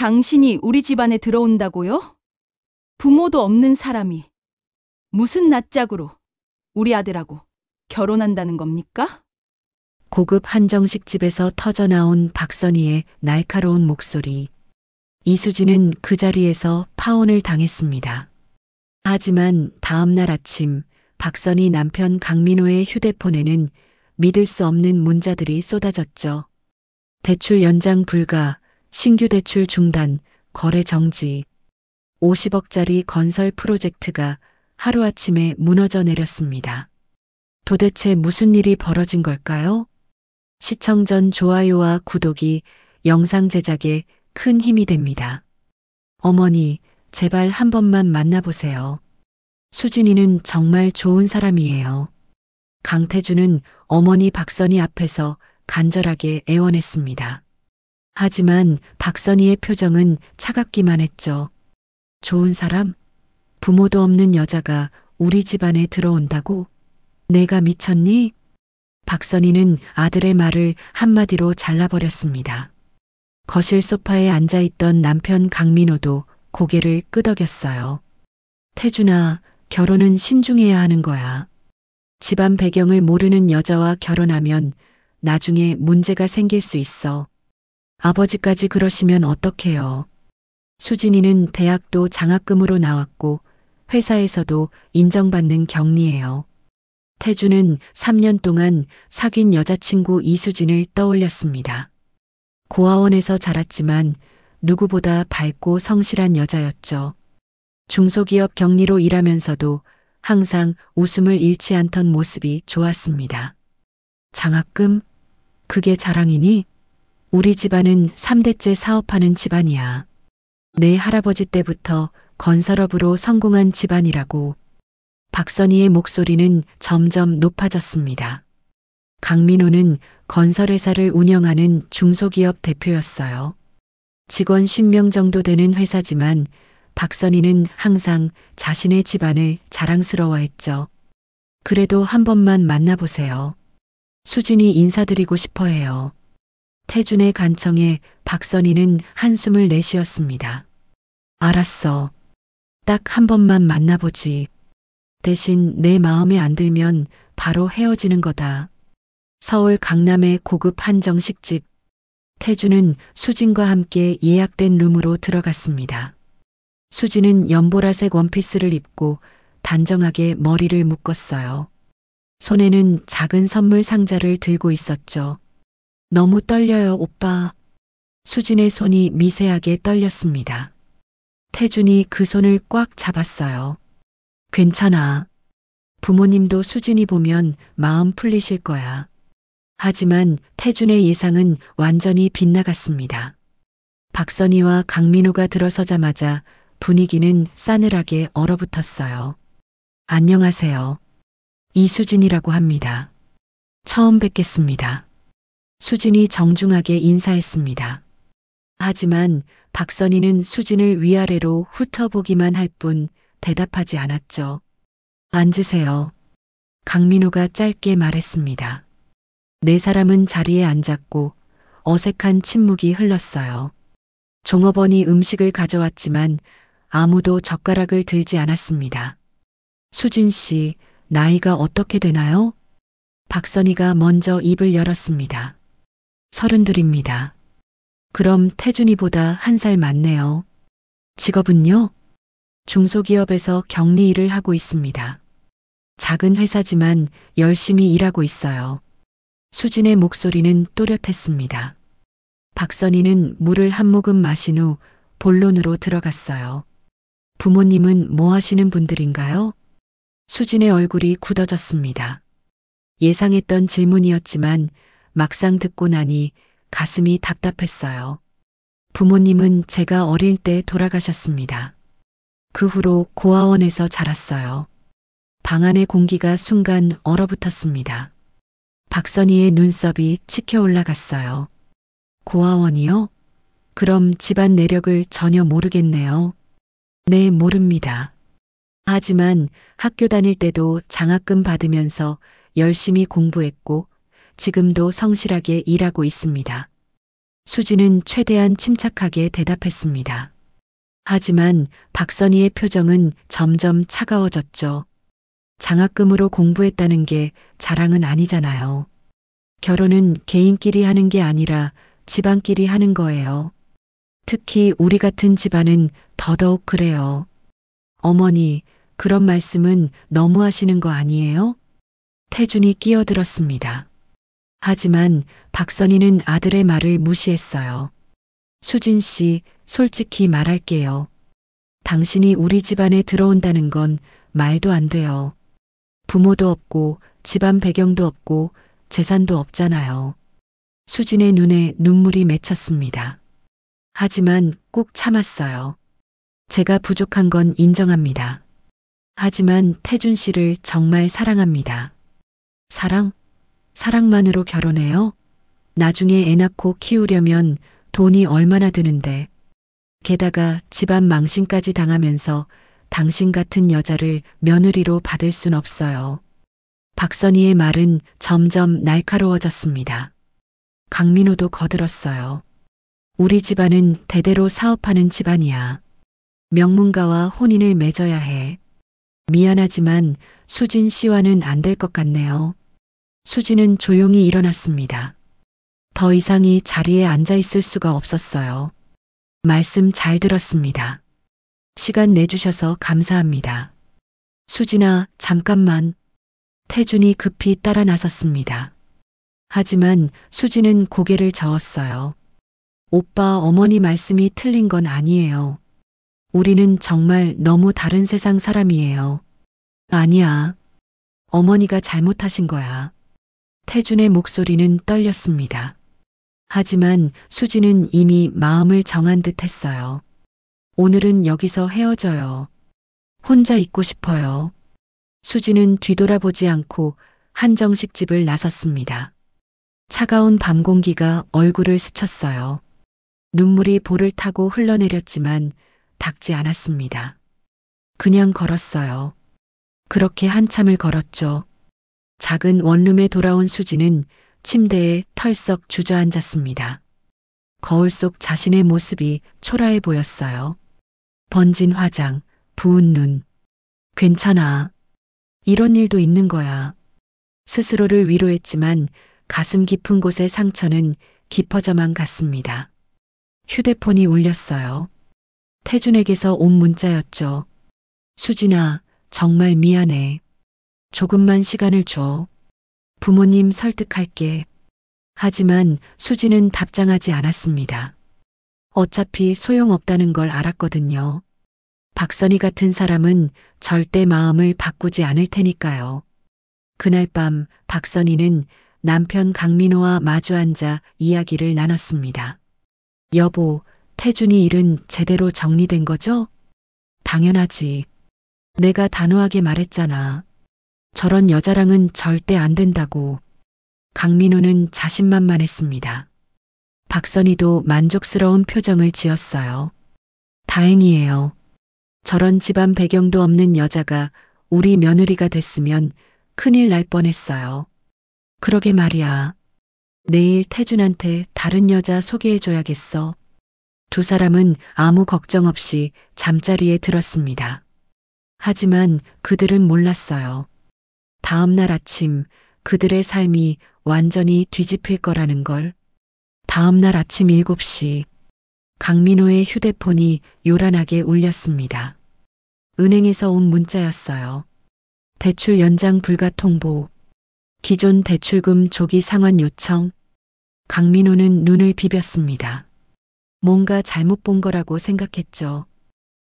당신이 우리 집안에 들어온다고요? 부모도 없는 사람이 무슨 낯짝으로 우리 아들하고 결혼한다는 겁니까? 고급 한정식 집에서 터져나온 박선희의 날카로운 목소리. 이수진은 그 자리에서 파혼을 당했습니다. 하지만 다음 날 아침 박선희 남편 강민호의 휴대폰에는 믿을 수 없는 문자들이 쏟아졌죠. 대출 연장 불가, 신규 대출 중단, 거래 정지. 50억짜리 건설 프로젝트가 하루아침에 무너져 내렸습니다. 도대체 무슨 일이 벌어진 걸까요? 시청 전 좋아요와 구독이 영상 제작에 큰 힘이 됩니다. 어머니, 제발 한 번만 만나보세요. 수진이는 정말 좋은 사람이에요. 강태주는 어머니 박선희 앞에서 간절하게 애원했습니다. 하지만 박선희의 표정은 차갑기만 했죠. 좋은 사람? 부모도 없는 여자가 우리 집안에 들어온다고? 내가 미쳤니? 박선희는 아들의 말을 한마디로 잘라버렸습니다. 거실 소파에 앉아있던 남편 강민호도 고개를 끄덕였어요. 태준아, 결혼은 신중해야 하는 거야. 집안 배경을 모르는 여자와 결혼하면 나중에 문제가 생길 수 있어. 아버지까지 그러시면 어떡해요. 수진이는 대학도 장학금으로 나왔고 회사에서도 인정받는 격리예요. 태주는 3년 동안 사귄 여자친구 이수진을 떠올렸습니다. 고아원에서 자랐지만 누구보다 밝고 성실한 여자였죠. 중소기업 경리로 일하면서도 항상 웃음을 잃지 않던 모습이 좋았습니다. 장학금? 그게 자랑이니? 우리 집안은 3대째 사업하는 집안이야. 내 할아버지 때부터 건설업으로 성공한 집안이라고. 박선희의 목소리는 점점 높아졌습니다. 강민호는 건설회사를 운영하는 중소기업 대표였어요. 직원 10명 정도 되는 회사지만 박선희는 항상 자신의 집안을 자랑스러워했죠. 그래도 한 번만 만나보세요. 수진이 인사드리고 싶어 해요. 태준의 간청에 박선희는 한숨을 내쉬었습니다. 알았어. 딱 한 번만 만나보지. 대신 내 마음에 안 들면 바로 헤어지는 거다. 서울 강남의 고급 한정식집. 태주는 수진과 함께 예약된 룸으로 들어갔습니다. 수진은 연보라색 원피스를 입고 단정하게 머리를 묶었어요. 손에는 작은 선물 상자를 들고 있었죠. 너무 떨려요, 오빠. 수진의 손이 미세하게 떨렸습니다. 태준이 그 손을 꽉 잡았어요. 괜찮아. 부모님도 수진이 보면 마음 풀리실 거야. 하지만 태준의 예상은 완전히 빗나갔습니다. 박선희와 강민호가 들어서자마자 분위기는 싸늘하게 얼어붙었어요. 안녕하세요. 이수진이라고 합니다. 처음 뵙겠습니다. 수진이 정중하게 인사했습니다. 하지만 박선희는 수진을 위아래로 훑어보기만 할 뿐 대답하지 않았죠. 앉으세요. 강민호가 짧게 말했습니다. 네 사람은 자리에 앉았고 어색한 침묵이 흘렀어요. 종업원이 음식을 가져왔지만 아무도 젓가락을 들지 않았습니다. 수진 씨, 나이가 어떻게 되나요? 박선희가 먼저 입을 열었습니다. 32입니다. 그럼 태준이보다 1살 많네요. 직업은요? 중소기업에서 격리 일을 하고 있습니다. 작은 회사지만 열심히 일하고 있어요. 수진의 목소리는 또렷했습니다. 박선희는 물을 한 모금 마신 후 본론으로 들어갔어요. 부모님은 뭐 하시는 분들인가요? 수진의 얼굴이 굳어졌습니다. 예상했던 질문이었지만 막상 듣고 나니 가슴이 답답했어요. 부모님은 제가 어릴 때 돌아가셨습니다. 그 후로 고아원에서 자랐어요. 방 안의 공기가 순간 얼어붙었습니다. 박선희의 눈썹이 치켜 올라갔어요. 고아원이요? 그럼 집안 내력을 전혀 모르겠네요. 네, 모릅니다. 하지만 학교 다닐 때도 장학금 받으면서 열심히 공부했고 지금도 성실하게 일하고 있습니다. 수지는 최대한 침착하게 대답했습니다. 하지만 박선희의 표정은 점점 차가워졌죠. 장학금으로 공부했다는 게 자랑은 아니잖아요. 결혼은 개인끼리 하는 게 아니라 집안끼리 하는 거예요. 특히 우리 같은 집안은 더더욱 그래요. 어머니, 그런 말씀은 너무 하시는 거 아니에요? 태준이 끼어들었습니다. 하지만 박선희는 아들의 말을 무시했어요. 수진 씨, 솔직히 말할게요. 당신이 우리 집안에 들어온다는 건 말도 안 돼요. 부모도 없고 집안 배경도 없고 재산도 없잖아요. 수진의 눈에 눈물이 맺혔습니다. 하지만 꾹 참았어요. 제가 부족한 건 인정합니다. 하지만 태준 씨를 정말 사랑합니다. 사랑? 사랑만으로 결혼해요? 나중에 애 낳고 키우려면 돈이 얼마나 드는데. 게다가 집안 망신까지 당하면서 당신 같은 여자를 며느리로 받을 순 없어요. 박선희의 말은 점점 날카로워졌습니다. 강민호도 거들었어요. 우리 집안은 대대로 사업하는 집안이야. 명문가와 혼인을 맺어야 해. 미안하지만 수진 씨와는 안 될 것 같네요. 수진은 조용히 일어났습니다. 더 이상이 자리에 앉아 있을 수가 없었어요. 말씀 잘 들었습니다. 시간 내주셔서 감사합니다. 수진아, 잠깐만. 태준이 급히 따라 나섰습니다. 하지만 수진은 고개를 저었어요. 오빠, 어머니 말씀이 틀린 건 아니에요. 우리는 정말 너무 다른 세상 사람이에요. 아니야. 어머니가 잘못하신 거야. 태준의 목소리는 떨렸습니다. 하지만 수진은 이미 마음을 정한 듯 했어요. 오늘은 여기서 헤어져요. 혼자 있고 싶어요. 수진은 뒤돌아보지 않고 한정식 집을 나섰습니다. 차가운 밤 공기가 얼굴을 스쳤어요. 눈물이 볼을 타고 흘러내렸지만 닦지 않았습니다. 그냥 걸었어요. 그렇게 한참을 걸었죠. 작은 원룸에 돌아온 수지는 침대에 털썩 주저앉았습니다. 거울 속 자신의 모습이 초라해 보였어요. 번진 화장, 부은 눈. 괜찮아. 이런 일도 있는 거야. 스스로를 위로했지만 가슴 깊은 곳의 상처는 깊어져만 갔습니다. 휴대폰이 울렸어요. 태준에게서 온 문자였죠. 수진아, 정말 미안해. 조금만 시간을 줘. 부모님 설득할게. 하지만 수진은 답장하지 않았습니다. 어차피 소용없다는 걸 알았거든요. 박선희 같은 사람은 절대 마음을 바꾸지 않을 테니까요. 그날 밤 박선희는 남편 강민호와 마주 앉아 이야기를 나눴습니다. 여보, 태준이 일은 제대로 정리된 거죠? 당연하지. 내가 단호하게 말했잖아. 저런 여자랑은 절대 안 된다고. 강민호는 자신만만했습니다. 박선희도 만족스러운 표정을 지었어요. 다행이에요. 저런 집안 배경도 없는 여자가 우리 며느리가 됐으면 큰일 날 뻔했어요. 그러게 말이야. 내일 태준한테 다른 여자 소개해줘야겠어. 두 사람은 아무 걱정 없이 잠자리에 들었습니다. 하지만 그들은 몰랐어요. 다음 날 아침 그들의 삶이 완전히 뒤집힐 거라는 걸. 다음 날 아침 7시 강민호의 휴대폰이 요란하게 울렸습니다. 은행에서 온 문자였어요. 대출 연장 불가 통보. 기존 대출금 조기 상환 요청. 강민호는 눈을 비볐습니다. 뭔가 잘못 본 거라고 생각했죠.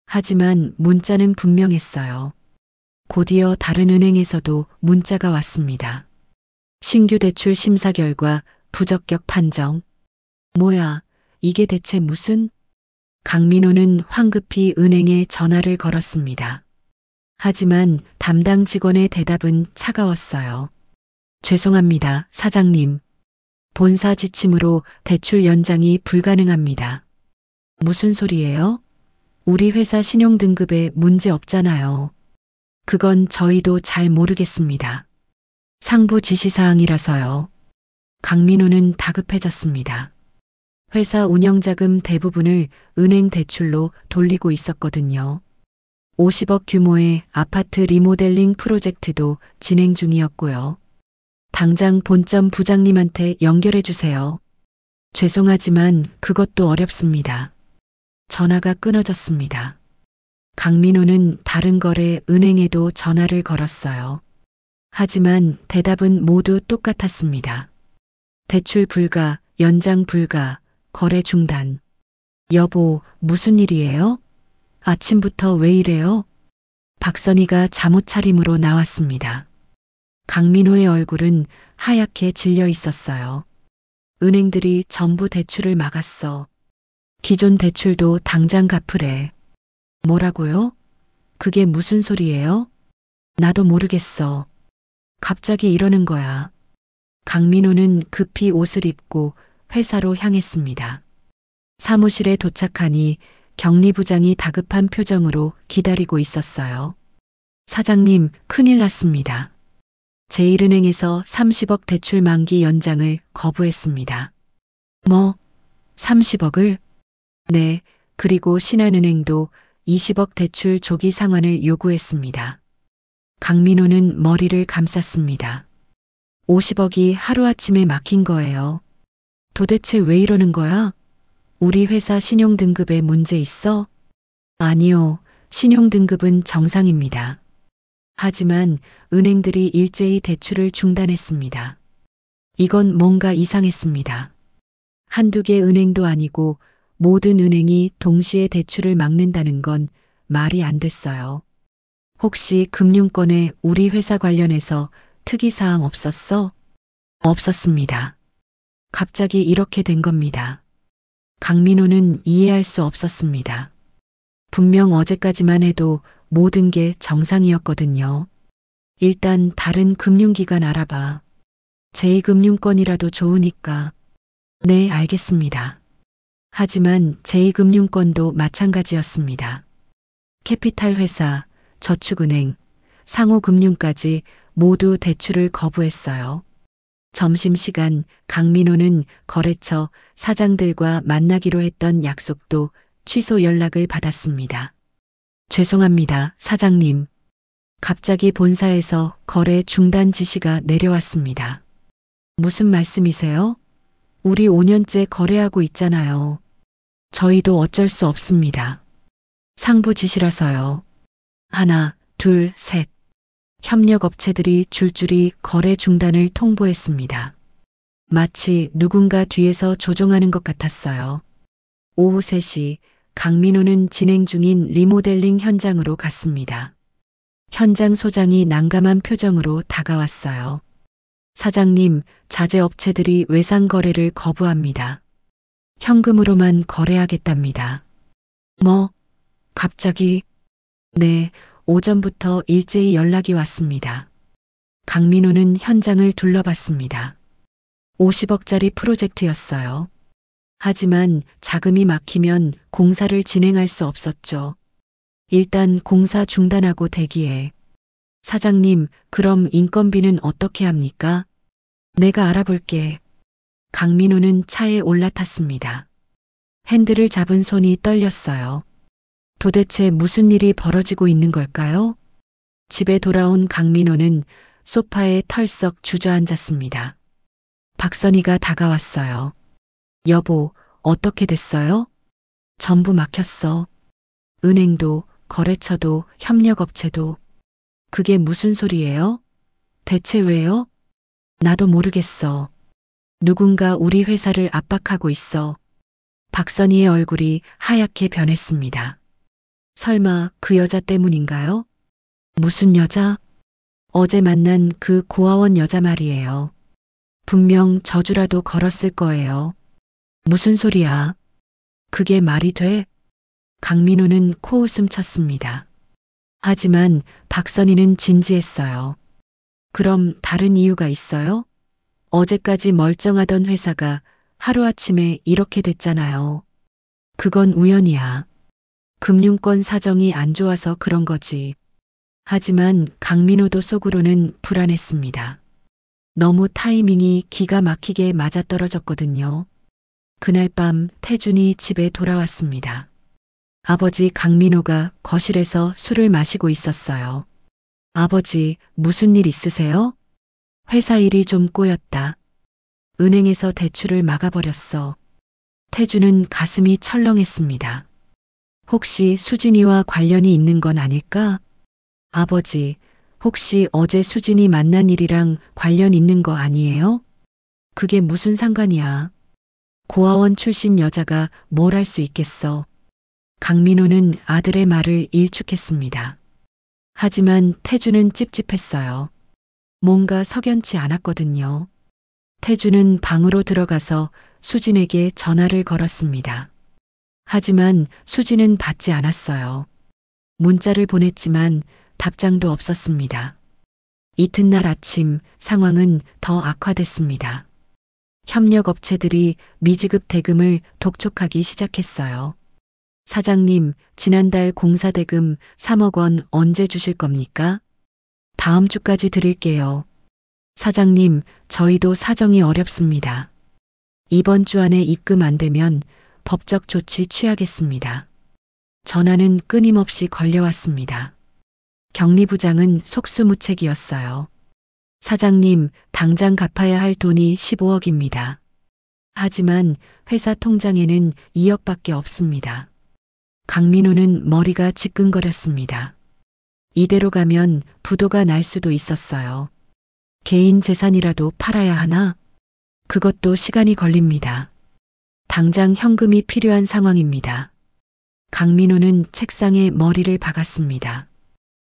하지만 문자는 분명했어요. 곧이어 다른 은행에서도 문자가 왔습니다. 신규 대출 심사 결과 부적격 판정. 뭐야, 이게 대체 무슨? 강민호는 황급히 은행에 전화를 걸었습니다. 하지만 담당 직원의 대답은 차가웠어요. 죄송합니다, 사장님. 본사 지침으로 대출 연장이 불가능합니다. 무슨 소리예요? 우리 회사 신용등급에 문제 없잖아요. 그건 저희도 잘 모르겠습니다. 상부 지시사항이라서요. 강민호는 다급해졌습니다. 회사 운영자금 대부분을 은행 대출로 돌리고 있었거든요. 50억 규모의 아파트 리모델링 프로젝트도 진행 중이었고요. 당장 본점 부장님한테 연결해 주세요. 죄송하지만 그것도 어렵습니다. 전화가 끊어졌습니다. 강민호는 다른 거래 은행에도 전화를 걸었어요. 하지만 대답은 모두 똑같았습니다. 대출 불가, 연장 불가, 거래 중단. 여보, 무슨 일이에요? 아침부터 왜 이래요? 박선희가 잠옷 차림으로 나왔습니다. 강민호의 얼굴은 하얗게 질려 있었어요. 은행들이 전부 대출을 막았어. 기존 대출도 당장 갚으래. 뭐라고요? 그게 무슨 소리예요? 나도 모르겠어. 갑자기 이러는 거야. 강민호는 급히 옷을 입고 회사로 향했습니다. 사무실에 도착하니 경리부장이 다급한 표정으로 기다리고 있었어요. 사장님, 큰일 났습니다. 제1은행에서 30억 대출 만기 연장을 거부했습니다. 뭐? 30억을? 네, 그리고 신한은행도 20억 대출 조기 상환을 요구했습니다. 강민호는 머리를 감쌌습니다. 50억이 하루아침에 막힌 거예요. 도대체 왜 이러는 거야? 우리 회사 신용등급에 문제 있어? 아니요, 신용등급은 정상입니다. 하지만 은행들이 일제히 대출을 중단했습니다. 이건 뭔가 이상했습니다. 한두 개 은행도 아니고 모든 은행이 동시에 대출을 막는다는 건 말이 안 됐어요. 혹시 금융권에 우리 회사 관련해서 특이사항 없었어? 없었습니다. 갑자기 이렇게 된 겁니다. 강민호는 이해할 수 없었습니다. 분명 어제까지만 해도 모든 게 정상이었거든요. 일단 다른 금융기관 알아봐. 제2금융권이라도 좋으니까. 네, 알겠습니다. 하지만 제2금융권도 마찬가지였습니다. 캐피탈 회사, 저축은행, 상호금융까지 모두 대출을 거부했어요. 점심시간 강민호는 거래처 사장들과 만나기로 했던 약속도 취소 연락을 받았습니다. 죄송합니다, 사장님. 갑자기 본사에서 거래 중단 지시가 내려왔습니다. 무슨 말씀이세요? 우리 5년째 거래하고 있잖아요. 저희도 어쩔 수 없습니다. 상부 지시라서요. 하나, 둘, 셋. 협력업체들이 줄줄이 거래 중단을 통보했습니다. 마치 누군가 뒤에서 조종하는 것 같았어요. 오후 3시 강민호는 진행 중인 리모델링 현장으로 갔습니다. 현장 소장이 난감한 표정으로 다가왔어요. 사장님, 자재업체들이 외상 거래를 거부합니다. 현금으로만 거래하겠답니다. 뭐? 갑자기? 네, 오전부터 일제히 연락이 왔습니다. 강민호는 현장을 둘러봤습니다. 50억짜리 프로젝트였어요. 하지만 자금이 막히면 공사를 진행할 수 없었죠. 일단 공사 중단하고 대기해. 사장님, 그럼 인건비는 어떻게 합니까? 내가 알아볼게. 강민호는 차에 올라탔습니다. 핸들을 잡은 손이 떨렸어요. 도대체 무슨 일이 벌어지고 있는 걸까요? 집에 돌아온 강민호는 소파에 털썩 주저앉았습니다. 박선희가 다가왔어요. 여보, 어떻게 됐어요? 전부 막혔어. 은행도, 거래처도, 협력업체도. 그게 무슨 소리예요? 대체 왜요? 나도 모르겠어. 누군가 우리 회사를 압박하고 있어. 박선희의 얼굴이 하얗게 변했습니다. 설마 그 여자 때문인가요? 무슨 여자? 어제 만난 그 고아원 여자 말이에요. 분명 저주라도 걸었을 거예요. 무슨 소리야? 그게 말이 돼? 강민호는 코웃음 쳤습니다. 하지만 박선희는 진지했어요. 그럼 다른 이유가 있어요? 어제까지 멀쩡하던 회사가 하루아침에 이렇게 됐잖아요. 그건 우연이야. 금융권 사정이 안 좋아서 그런 거지. 하지만 강민호도 속으로는 불안했습니다. 너무 타이밍이 기가 막히게 맞아떨어졌거든요. 그날 밤 태준이 집에 돌아왔습니다. 아버지 강민호가 거실에서 술을 마시고 있었어요. 아버지, 무슨 일 있으세요? 회사 일이 좀 꼬였다. 은행에서 대출을 막아버렸어. 태준은 가슴이 철렁했습니다. 혹시 수진이와 관련이 있는 건 아닐까? 아버지, 혹시 어제 수진이 만난 일이랑 관련 있는 거 아니에요? 그게 무슨 상관이야? 고아원 출신 여자가 뭘 할 수 있겠어? 강민호는 아들의 말을 일축했습니다. 하지만 태주는 찝찝했어요. 뭔가 석연치 않았거든요. 태주는 방으로 들어가서 수진에게 전화를 걸었습니다. 하지만 수진은 받지 않았어요. 문자를 보냈지만 답장도 없었습니다. 이튿날 아침 상황은 더 악화됐습니다. 협력업체들이 미지급 대금을 독촉하기 시작했어요. 사장님, 지난달 공사대금 3억 원 언제 주실 겁니까? 다음 주까지 드릴게요. 사장님, 저희도 사정이 어렵습니다. 이번 주 안에 입금 안 되면 법적 조치 취하겠습니다. 전화는 끊임없이 걸려왔습니다. 경리부장은 속수무책이었어요. 사장님, 당장 갚아야 할 돈이 15억입니다. 하지만 회사 통장에는 2억밖에 없습니다. 강민호는 머리가 지끈거렸습니다. 이대로 가면 부도가 날 수도 있었어요. 개인 재산이라도 팔아야 하나? 그것도 시간이 걸립니다. 당장 현금이 필요한 상황입니다. 강민호는 책상에 머리를 박았습니다.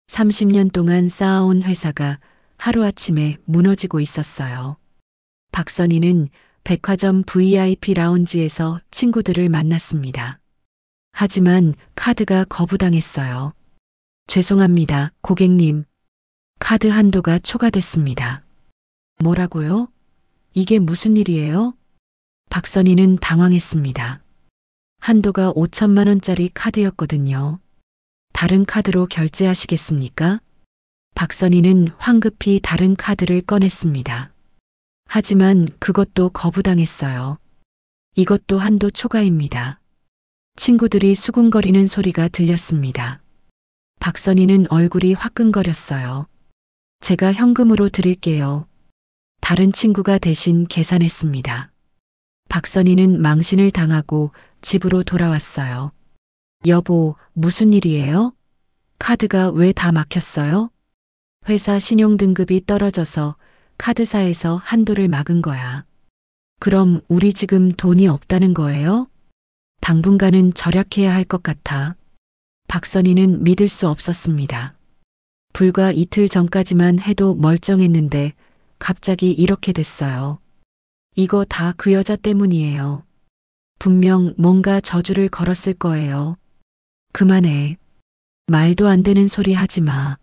30년 동안 쌓아온 회사가 하루아침에 무너지고 있었어요. 박선희는 백화점 VIP 라운지에서 친구들을 만났습니다. 하지만 카드가 거부당했어요. 죄송합니다, 고객님. 카드 한도가 초과됐습니다. 뭐라고요? 이게 무슨 일이에요? 박선희는 당황했습니다. 한도가 5천만 원짜리 카드였거든요. 다른 카드로 결제하시겠습니까? 박선희는 황급히 다른 카드를 꺼냈습니다. 하지만 그것도 거부당했어요. 이것도 한도 초과입니다. 친구들이 수군거리는 소리가 들렸습니다. 박선희는 얼굴이 화끈거렸어요. 제가 현금으로 드릴게요. 다른 친구가 대신 계산했습니다. 박선희는 망신을 당하고 집으로 돌아왔어요. 여보, 무슨 일이에요? 카드가 왜 다 막혔어요? 회사 신용등급이 떨어져서 카드사에서 한도를 막은 거야. 그럼 우리 지금 돈이 없다는 거예요? 당분간은 절약해야 할 것 같아. 박선희는 믿을 수 없었습니다. 불과 이틀 전까지만 해도 멀쩡했는데 갑자기 이렇게 됐어요. 이거 다 그 여자 때문이에요. 분명 뭔가 저주를 걸었을 거예요. 그만해. 말도 안 되는 소리 하지 마.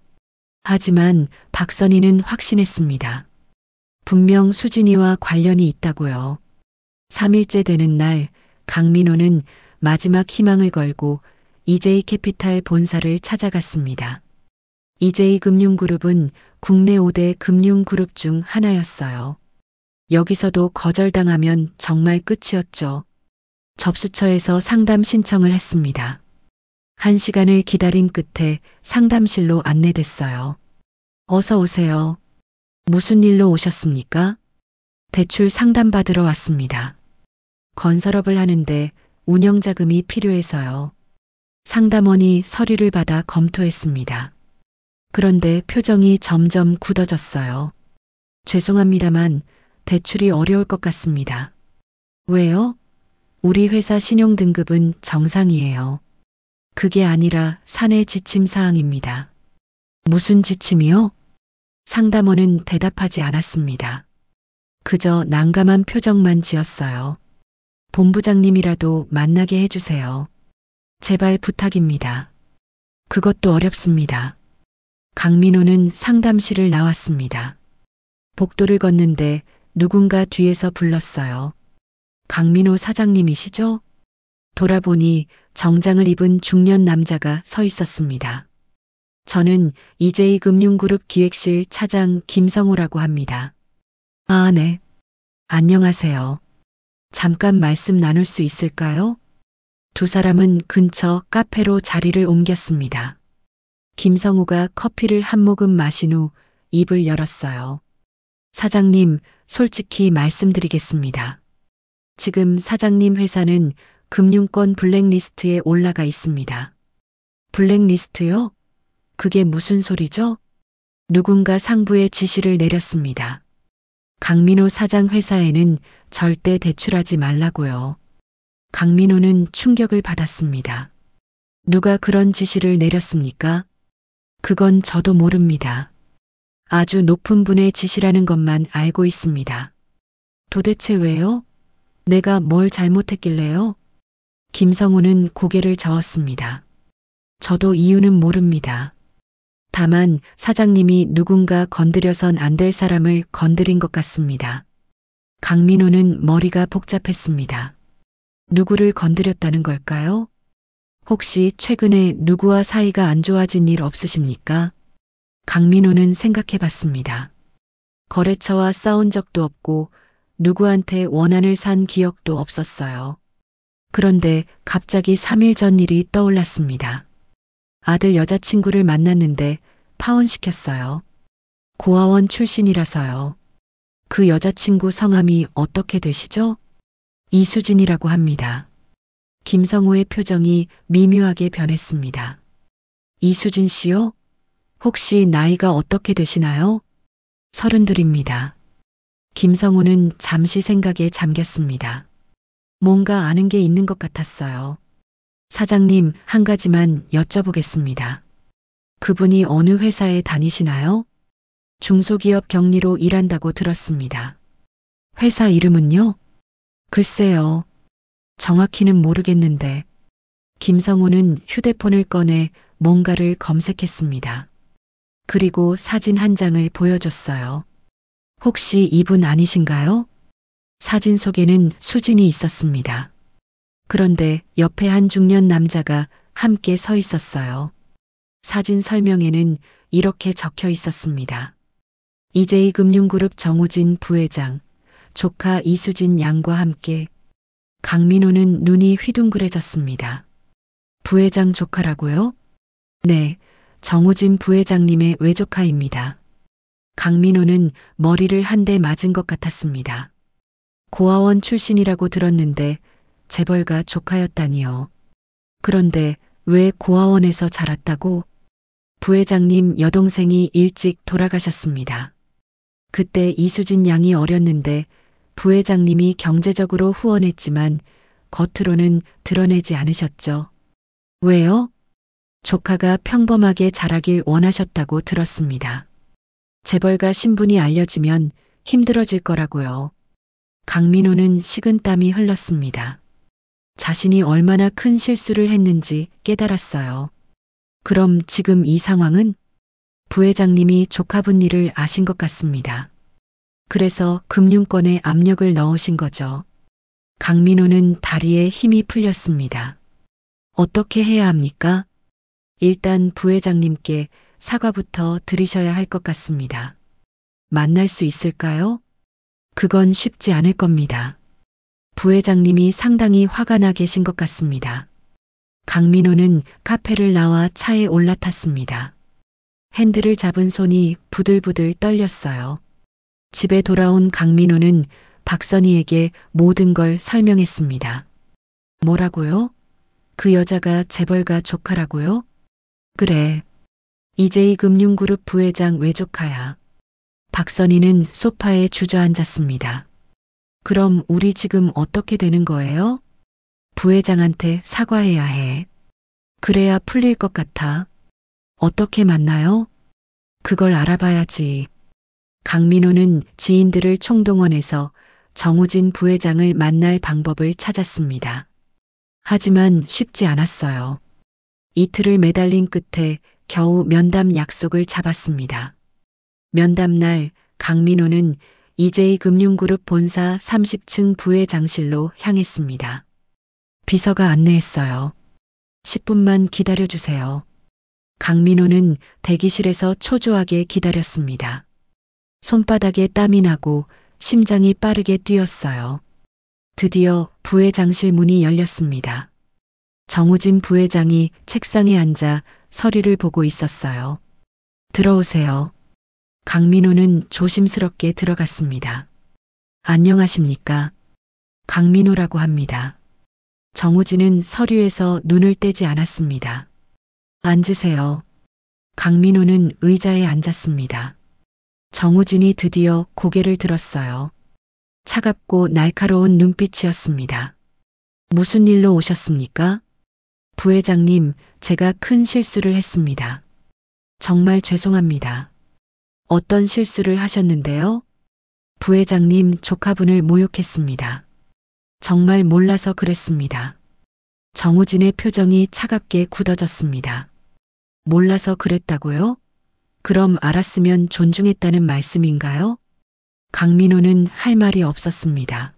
하지만 박선희는 확신했습니다. 분명 수진이와 관련이 있다고요. 3일째 되는 날 강민호는 마지막 희망을 걸고 EJ캐피탈 본사를 찾아갔습니다. EJ금융그룹은 국내 5대 금융그룹 중 하나였어요. 여기서도 거절당하면 정말 끝이었죠. 접수처에서 상담 신청을 했습니다. 1시간을 기다린 끝에 상담실로 안내됐어요. 어서 오세요. 무슨 일로 오셨습니까? 대출 상담받으러 왔습니다. 건설업을 하는데 운영자금이 필요해서요. 상담원이 서류를 받아 검토했습니다. 그런데 표정이 점점 굳어졌어요. 죄송합니다만 대출이 어려울 것 같습니다. 왜요? 우리 회사 신용등급은 정상이에요. 그게 아니라 사내 지침 사항입니다. 무슨 지침이요? 상담원은 대답하지 않았습니다. 그저 난감한 표정만 지었어요. 본부장님이라도 만나게 해주세요. 제발 부탁입니다. 그것도 어렵습니다. 강민호는 상담실을 나왔습니다. 복도를 걷는데 누군가 뒤에서 불렀어요. 강민호 사장님이시죠? 돌아보니 정장을 입은 중년 남자가 서 있었습니다. 저는 EJ금융그룹 기획실 차장 김성호라고 합니다. 아, 네. 안녕하세요. 잠깐 말씀 나눌 수 있을까요? 두 사람은 근처 카페로 자리를 옮겼습니다. 김성우가 커피를 한 모금 마신 후 입을 열었어요. 사장님, 솔직히 말씀드리겠습니다. 지금 사장님 회사는 금융권 블랙리스트에 올라가 있습니다. 블랙리스트요? 그게 무슨 소리죠? 누군가 상부에 지시를 내렸습니다. 강민호 사장 회사에는 절대 대출하지 말라고요. 강민호는 충격을 받았습니다. 누가 그런 지시를 내렸습니까? 그건 저도 모릅니다. 아주 높은 분의 지시라는 것만 알고 있습니다. 도대체 왜요? 내가 뭘 잘못했길래요? 김성우는 고개를 저었습니다. 저도 이유는 모릅니다. 다만 사장님이 누군가 건드려선 안 될 사람을 건드린 것 같습니다. 강민호는 머리가 복잡했습니다. 누구를 건드렸다는 걸까요? 혹시 최근에 누구와 사이가 안 좋아진 일 없으십니까? 강민호는 생각해 봤습니다. 거래처와 싸운 적도 없고 누구한테 원한을 산 기억도 없었어요. 그런데 갑자기 3일 전 일이 떠올랐습니다. 아들 여자친구를 만났는데 파혼시켰어요. 고아원 출신이라서요. 그 여자친구 성함이 어떻게 되시죠? 이수진이라고 합니다. 김성우의 표정이 미묘하게 변했습니다. 이수진 씨요? 혹시 나이가 어떻게 되시나요? 32입니다. 김성우는 잠시 생각에 잠겼습니다. 뭔가 아는 게 있는 것 같았어요. 사장님, 한 가지만 여쭤보겠습니다. 그분이 어느 회사에 다니시나요? 중소기업 격리로 일한다고 들었습니다. 회사 이름은요? 글쎄요. 정확히는 모르겠는데. 김성우는 휴대폰을 꺼내 뭔가를 검색했습니다. 그리고 사진 한 장을 보여줬어요. 혹시 이분 아니신가요? 사진 속에는 수진이 있었습니다. 그런데 옆에 한 중년 남자가 함께 서 있었어요. 사진 설명에는 이렇게 적혀 있었습니다. 이제이금융그룹 정우진 부회장, 조카 이수진 양과 함께. 강민호는 눈이 휘둥그레졌습니다. 부회장 조카라고요? 네, 정우진 부회장님의 외조카입니다. 강민호는 머리를 한 대 맞은 것 같았습니다. 고아원 출신이라고 들었는데 재벌가 조카였다니요. 그런데 왜 고아원에서 자랐다고? 부회장님 여동생이 일찍 돌아가셨습니다. 그때 이수진 양이 어렸는데 부회장님이 경제적으로 후원했지만 겉으로는 드러내지 않으셨죠. 왜요? 조카가 평범하게 자라길 원하셨다고 들었습니다. 재벌가 신분이 알려지면 힘들어질 거라고요. 강민호는 식은땀이 흘렀습니다. 자신이 얼마나 큰 실수를 했는지 깨달았어요. 그럼 지금 이 상황은? 부회장님이 조카분 일을 아신 것 같습니다. 그래서 금융권에 압력을 넣으신 거죠. 강민호는 다리에 힘이 풀렸습니다. 어떻게 해야 합니까? 일단 부회장님께 사과부터 드리셔야 할 것 같습니다. 만날 수 있을까요? 그건 쉽지 않을 겁니다. 부회장님이 상당히 화가 나 계신 것 같습니다. 강민호는 카페를 나와 차에 올라탔습니다. 핸들을 잡은 손이 부들부들 떨렸어요. 집에 돌아온 강민호는 박선희에게 모든 걸 설명했습니다. 뭐라고요? 그 여자가 재벌가 조카라고요? 그래. 이제이금융그룹 부회장 외조카야. 박선희는 소파에 주저앉았습니다. 그럼 우리 지금 어떻게 되는 거예요? 부회장한테 사과해야 해. 그래야 풀릴 것 같아. 어떻게 만나요? 그걸 알아봐야지. 강민호는 지인들을 총동원해서 정우진 부회장을 만날 방법을 찾았습니다. 하지만 쉽지 않았어요. 이틀을 매달린 끝에 겨우 면담 약속을 잡았습니다. 면담 날 강민호는 이제이금융그룹 본사 30층 부회장실로 향했습니다. 비서가 안내했어요. 10분만 기다려주세요. 강민호는 대기실에서 초조하게 기다렸습니다. 손바닥에 땀이 나고 심장이 빠르게 뛰었어요. 드디어 부회장실 문이 열렸습니다. 정우진 부회장이 책상에 앉아 서류를 보고 있었어요. 들어오세요. 강민호는 조심스럽게 들어갔습니다. 안녕하십니까? 강민호라고 합니다. 정우진은 서류에서 눈을 떼지 않았습니다. 앉으세요. 강민호는 의자에 앉았습니다. 정우진이 드디어 고개를 들었어요. 차갑고 날카로운 눈빛이었습니다. 무슨 일로 오셨습니까? 부회장님, 제가 큰 실수를 했습니다. 정말 죄송합니다. 어떤 실수를 하셨는데요? 부회장님, 조카분을 모욕했습니다. 정말 몰라서 그랬습니다. 정우진의 표정이 차갑게 굳어졌습니다. 몰라서 그랬다고요? 그럼 알았으면 존중했다는 말씀인가요? 강민호는 할 말이 없었습니다.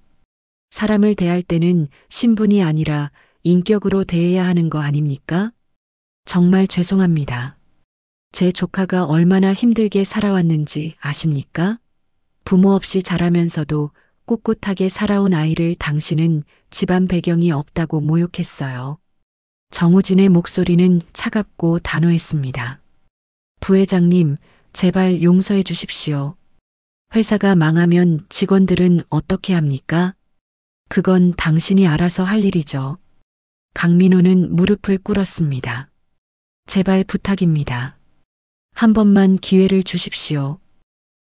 사람을 대할 때는 신분이 아니라 인격으로 대해야 하는 거 아닙니까? 정말 죄송합니다. 제 조카가 얼마나 힘들게 살아왔는지 아십니까? 부모 없이 자라면서도 꿋꿋하게 살아온 아이를 당신은 집안 배경이 없다고 모욕했어요. 정우진의 목소리는 차갑고 단호했습니다. 부회장님, 제발 용서해 주십시오. 회사가 망하면 직원들은 어떻게 합니까? 그건 당신이 알아서 할 일이죠. 강민호는 무릎을 꿇었습니다. 제발 부탁입니다. 한 번만 기회를 주십시오.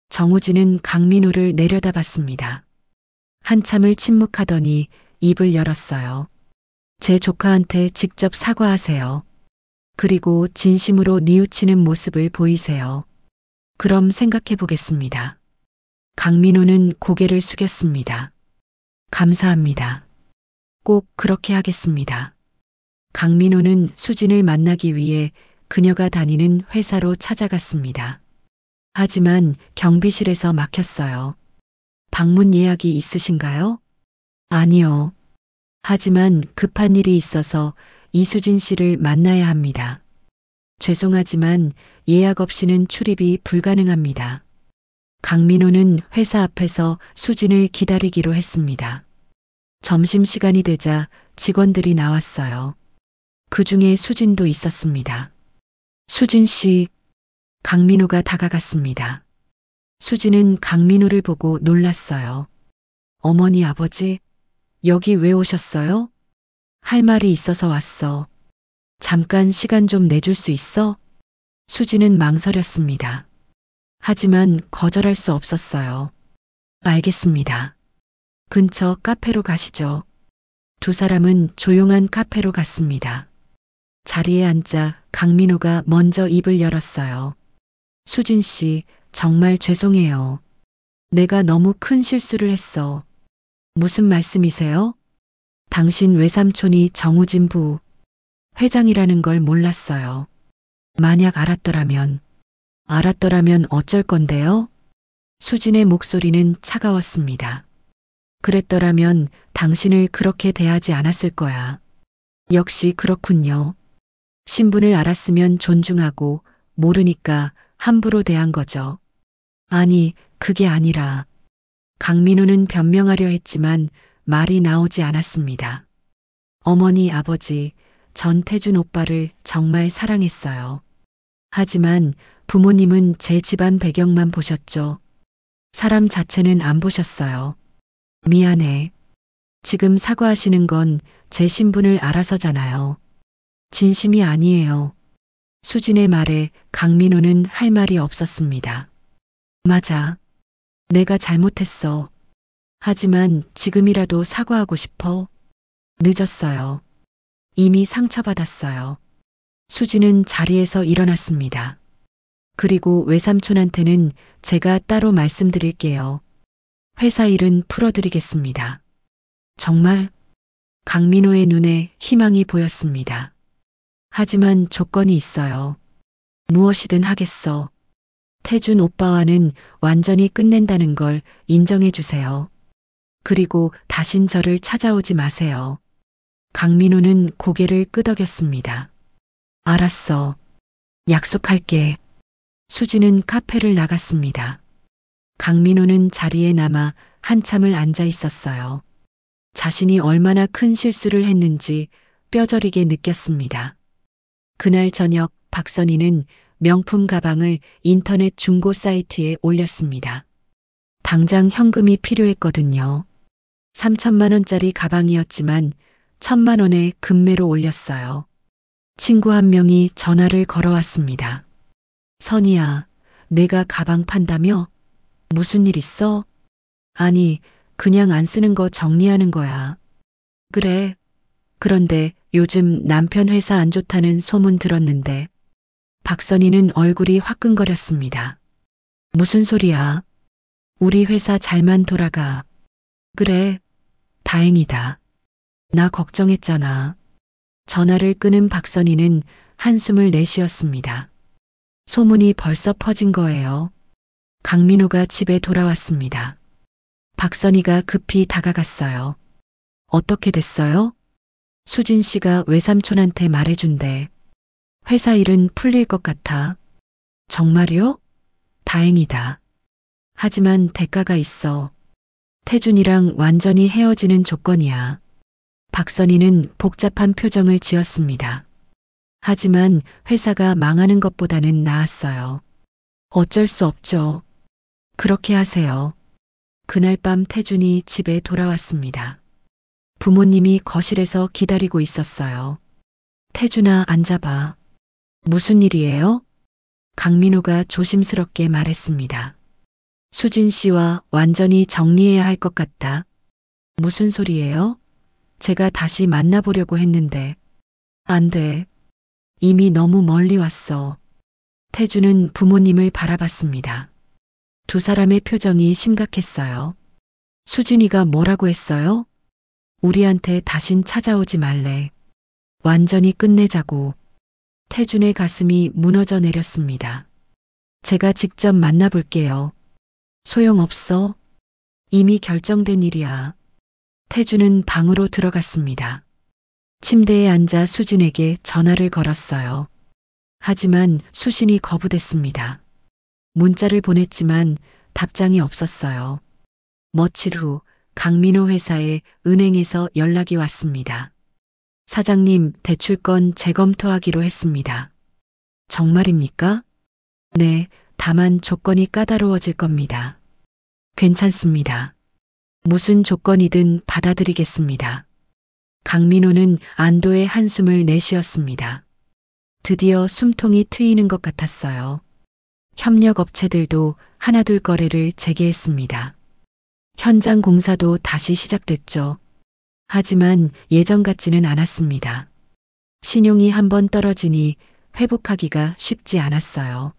정우진은 강민호를 내려다봤습니다. 한참을 침묵하더니 입을 열었어요. 제 조카한테 직접 사과하세요. 그리고 진심으로 뉘우치는 모습을 보이세요. 그럼 생각해 보겠습니다. 강민호는 고개를 숙였습니다. 감사합니다. 꼭 그렇게 하겠습니다. 강민호는 수진을 만나기 위해 그녀가 다니는 회사로 찾아갔습니다. 하지만 경비실에서 막혔어요. 방문 예약이 있으신가요? 아니요. 하지만 급한 일이 있어서 이수진 씨를 만나야 합니다. 죄송하지만 예약 없이는 출입이 불가능합니다. 강민호는 회사 앞에서 수진을 기다리기로 했습니다. 점심시간이 되자 직원들이 나왔어요. 그 중에 수진도 있었습니다. 수진 씨, 강민호가 다가갔습니다. 수진은 강민호를 보고 놀랐어요. 어머니, 아버지, 여기 왜 오셨어요? 할 말이 있어서 왔어. 잠깐 시간 좀 내줄 수 있어? 수진은 망설였습니다. 하지만 거절할 수 없었어요. 알겠습니다. 근처 카페로 가시죠. 두 사람은 조용한 카페로 갔습니다. 자리에 앉자 강민호가 먼저 입을 열었어요. 수진 씨, 정말 죄송해요. 내가 너무 큰 실수를 했어. 무슨 말씀이세요? 당신 외삼촌이 정우진 부 회장이라는 걸 몰랐어요. 만약 알았더라면 어쩔 건데요? 수진의 목소리는 차가웠습니다. 그랬더라면 당신을 그렇게 대하지 않았을 거야. 역시 그렇군요. 신분을 알았으면 존중하고 모르니까 함부로 대한 거죠. 아니, 그게 아니라. 강민호는 변명하려 했지만 말이 나오지 않았습니다. 어머니, 아버지, 전태준 오빠를 정말 사랑했어요. 하지만 부모님은 제 집안 배경만 보셨죠. 사람 자체는 안 보셨어요. 미안해. 지금 사과하시는 건 제 신분을 알아서잖아요. 진심이 아니에요. 수진의 말에 강민호는 할 말이 없었습니다. 맞아. 내가 잘못했어. 하지만 지금이라도 사과하고 싶어. 늦었어요. 이미 상처받았어요. 수진은 자리에서 일어났습니다. 그리고 외삼촌한테는 제가 따로 말씀드릴게요. 회사 일은 풀어드리겠습니다. 정말? 강민호의 눈에 희망이 보였습니다. 하지만 조건이 있어요. 무엇이든 하겠어. 태준 오빠와는 완전히 끝낸다는 걸 인정해 주세요. 그리고 다신 저를 찾아오지 마세요. 강민호는 고개를 끄덕였습니다. 알았어. 약속할게. 수진은 카페를 나갔습니다. 강민호는 자리에 남아 한참을 앉아 있었어요. 자신이 얼마나 큰 실수를 했는지 뼈저리게 느꼈습니다. 그날 저녁 박선희는 명품 가방을 인터넷 중고 사이트에 올렸습니다. 당장 현금이 필요했거든요. 3천만 원짜리 가방이었지만 1,000만 원에 급매로 올렸어요. 친구 한 명이 전화를 걸어왔습니다. 선희야, 내가 가방 판다며? 무슨 일 있어? 아니, 그냥 안 쓰는 거 정리하는 거야. 그래. 그런데 요즘 남편 회사 안 좋다는 소문 들었는데. 박선희는 얼굴이 화끈거렸습니다. 무슨 소리야? 우리 회사 잘만 돌아가. 그래. 다행이다. 나 걱정했잖아. 전화를 끊은 박선희는 한숨을 내쉬었습니다. 소문이 벌써 퍼진 거예요. 강민호가 집에 돌아왔습니다. 박선희가 급히 다가갔어요. 어떻게 됐어요? 수진 씨가 외삼촌한테 말해준대. 회사 일은 풀릴 것 같아. 정말요? 다행이다. 하지만 대가가 있어. 태준이랑 완전히 헤어지는 조건이야. 박선희는 복잡한 표정을 지었습니다. 하지만 회사가 망하는 것보다는 나았어요. 어쩔 수 없죠. 그렇게 하세요. 그날 밤 태준이 집에 돌아왔습니다. 부모님이 거실에서 기다리고 있었어요. 태준아, 앉아봐. 무슨 일이에요? 강민호가 조심스럽게 말했습니다. 수진 씨와 완전히 정리해야 할 것 같다. 무슨 소리예요? 제가 다시 만나보려고 했는데. 안 돼. 이미 너무 멀리 왔어. 태준은 부모님을 바라봤습니다. 두 사람의 표정이 심각했어요. 수진이가 뭐라고 했어요? 우리한테 다신 찾아오지 말래. 완전히 끝내자고. 태준의 가슴이 무너져 내렸습니다. 제가 직접 만나볼게요. 소용없어. 이미 결정된 일이야. 태준은 방으로 들어갔습니다. 침대에 앉아 수진에게 전화를 걸었어요. 하지만 수신이 거부됐습니다. 문자를 보냈지만 답장이 없었어요. 며칠 후 강민호 회사에 은행에서 연락이 왔습니다. 사장님, 대출권 재검토하기로 했습니다. 정말입니까? 네, 다만 조건이 까다로워질 겁니다. 괜찮습니다. 무슨 조건이든 받아들이겠습니다. 강민호는 안도의 한숨을 내쉬었습니다. 드디어 숨통이 트이는 것 같았어요. 협력 업체들도 하나둘 거래를 재개했습니다. 현장 공사도 다시 시작됐죠. 하지만 예전 같지는 않았습니다. 신용이 한번 떨어지니 회복하기가 쉽지 않았어요.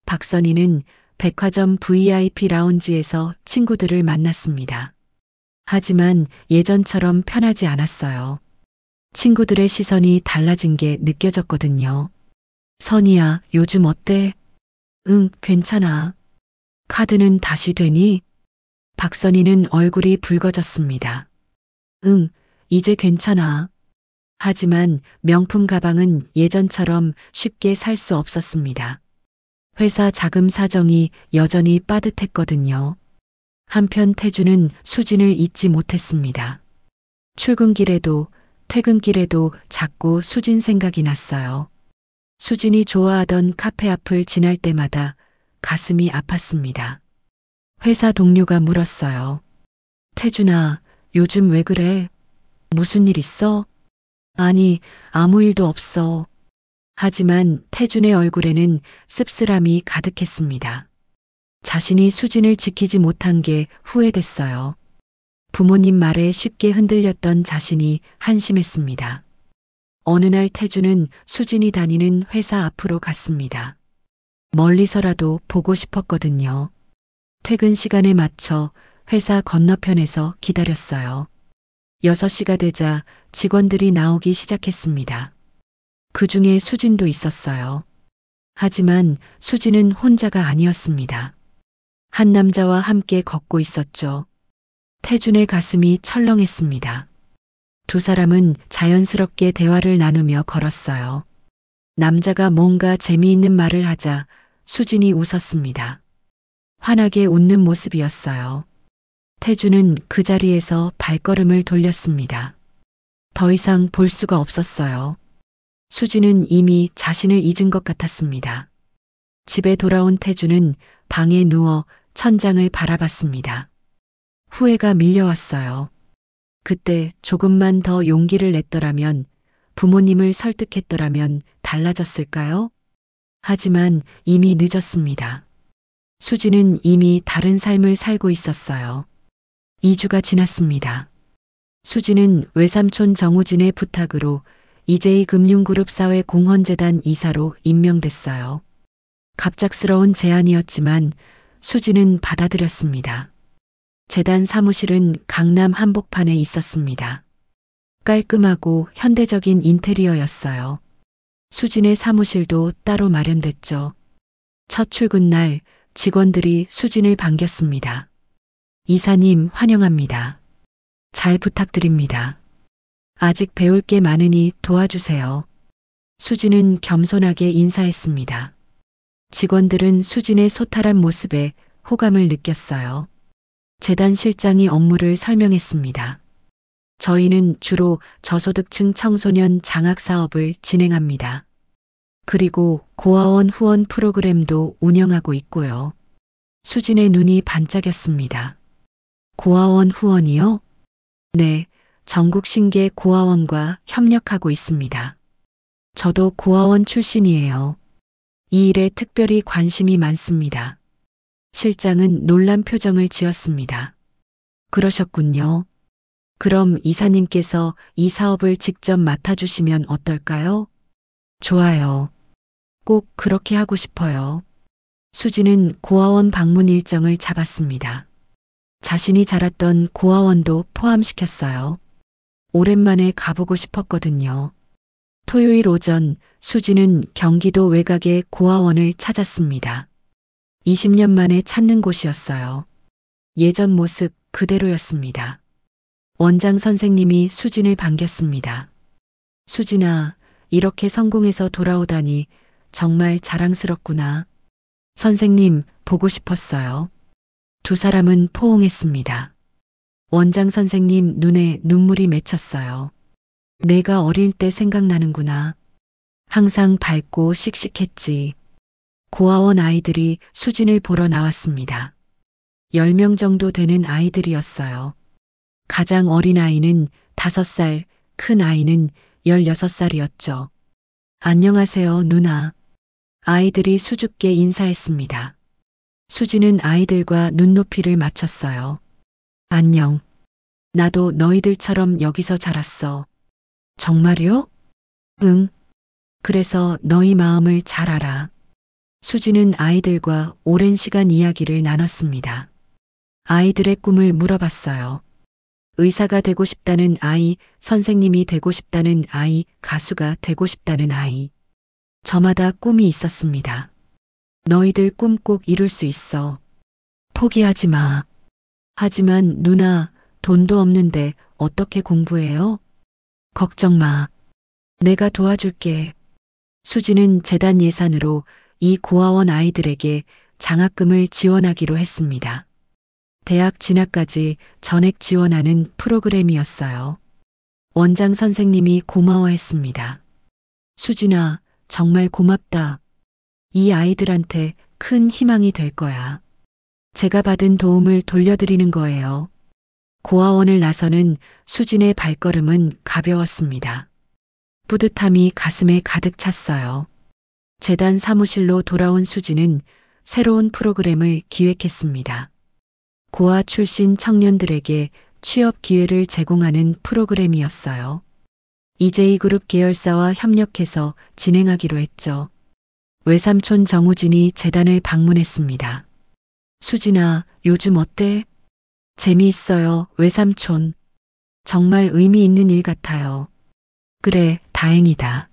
박선희는 백화점 VIP 라운지에서 친구들을 만났습니다. 하지만 예전처럼 편하지 않았어요. 친구들의 시선이 달라진 게 느껴졌거든요. 선희야, 요즘 어때? 응, 괜찮아. 카드는 다시 되니? 박선희는 얼굴이 붉어졌습니다. 응, 이제 괜찮아. 하지만 명품 가방은 예전처럼 쉽게 살 수 없었습니다. 회사 자금 사정이 여전히 빠듯했거든요. 한편 태주는 수진을 잊지 못했습니다. 출근길에도 퇴근길에도 자꾸 수진 생각이 났어요. 수진이 좋아하던 카페 앞을 지날 때마다 가슴이 아팠습니다. 회사 동료가 물었어요. 태준아, 요즘 왜 그래? 무슨 일 있어? 아니, 아무 일도 없어. 하지만 태준의 얼굴에는 씁쓸함이 가득했습니다. 자신이 수진을 지키지 못한 게 후회됐어요. 부모님 말에 쉽게 흔들렸던 자신이 한심했습니다. 어느 날 태준은 수진이 다니는 회사 앞으로 갔습니다. 멀리서라도 보고 싶었거든요. 퇴근 시간에 맞춰 회사 건너편에서 기다렸어요. 6시가 되자 직원들이 나오기 시작했습니다. 그 중에 수진도 있었어요. 하지만 수진은 혼자가 아니었습니다. 한 남자와 함께 걷고 있었죠. 태준의 가슴이 철렁했습니다. 두 사람은 자연스럽게 대화를 나누며 걸었어요. 남자가 뭔가 재미있는 말을 하자 수진이 웃었습니다. 환하게 웃는 모습이었어요. 태주는 그 자리에서 발걸음을 돌렸습니다. 더 이상 볼 수가 없었어요. 수지는 이미 자신을 잊은 것 같았습니다. 집에 돌아온 태주는 방에 누워 천장을 바라봤습니다. 후회가 밀려왔어요. 그때 조금만 더 용기를 냈더라면, 부모님을 설득했더라면 달라졌을까요? 하지만 이미 늦었습니다. 수지는 이미 다른 삶을 살고 있었어요. 2주가 지났습니다. 수지는 외삼촌 정우진의 부탁으로 이제이금융그룹 사회공헌재단 이사로 임명됐어요. 갑작스러운 제안이었지만 수지는 받아들였습니다. 재단 사무실은 강남 한복판에 있었습니다. 깔끔하고 현대적인 인테리어였어요. 수진의 사무실도 따로 마련됐죠. 첫 출근 날 직원들이 수진을 반겼습니다. 이사님 환영합니다. 잘 부탁드립니다. 아직 배울 게 많으니 도와주세요. 수진은 겸손하게 인사했습니다. 직원들은 수진의 소탈한 모습에 호감을 느꼈어요. 재단 실장이 업무를 설명했습니다. 저희는 주로 저소득층 청소년 장학 사업을 진행합니다. 그리고 고아원 후원 프로그램도 운영하고 있고요. 수진의 눈이 반짝였습니다. 고아원 후원이요? 네, 전국 신계 고아원과 협력하고 있습니다. 저도 고아원 출신이에요. 이 일에 특별히 관심이 많습니다. 실장은 놀란 표정을 지었습니다. 그러셨군요. 그럼 이사님께서 이 사업을 직접 맡아주시면 어떨까요? 좋아요. 꼭 그렇게 하고 싶어요. 수지는 고아원 방문 일정을 잡았습니다. 자신이 자랐던 고아원도 포함시켰어요. 오랜만에 가보고 싶었거든요. 토요일 오전 수지는 경기도 외곽의 고아원을 찾았습니다. 20년 만에 찾는 곳이었어요. 예전 모습 그대로였습니다. 원장 선생님이 수진을 반겼습니다. 수진아, 이렇게 성공해서 돌아오다니 정말 자랑스럽구나. 선생님, 보고 싶었어요. 두 사람은 포옹했습니다. 원장 선생님 눈에 눈물이 맺혔어요. 내가 어릴 때 생각나는구나. 항상 밝고 씩씩했지. 고아원 아이들이 수진을 보러 나왔습니다. 10명 정도 되는 아이들이었어요. 가장 어린 아이는 5살, 큰 아이는 16살이었죠. 안녕하세요, 누나. 아이들이 수줍게 인사했습니다. 수지는 아이들과 눈높이를 맞췄어요. 안녕. 나도 너희들처럼 여기서 자랐어. 정말요? 응. 그래서 너희 마음을 잘 알아. 수지는 아이들과 오랜 시간 이야기를 나눴습니다. 아이들의 꿈을 물어봤어요. 의사가 되고 싶다는 아이, 선생님이 되고 싶다는 아이, 가수가 되고 싶다는 아이. 저마다 꿈이 있었습니다. 너희들 꿈 꼭 이룰 수 있어. 포기하지 마. 하지만 누나, 돈도 없는데 어떻게 공부해요? 걱정 마. 내가 도와줄게. 수지는 재단 예산으로 이 고아원 아이들에게 장학금을 지원하기로 했습니다. 대학 진학까지 전액 지원하는 프로그램이었어요. 원장 선생님이 고마워했습니다. 수진아, 정말 고맙다. 이 아이들한테 큰 희망이 될 거야. 제가 받은 도움을 돌려드리는 거예요. 고아원을 나서는 수진의 발걸음은 가벼웠습니다. 뿌듯함이 가슴에 가득 찼어요. 재단 사무실로 돌아온 수진은 새로운 프로그램을 기획했습니다. 고아 출신 청년들에게 취업 기회를 제공하는 프로그램이었어요. 이제이그룹 계열사와 협력해서 진행하기로 했죠. 외삼촌 정우진이 재단을 방문했습니다. 수진아, 요즘 어때? 재미있어요, 외삼촌. 정말 의미 있는 일 같아요. 그래, 다행이다.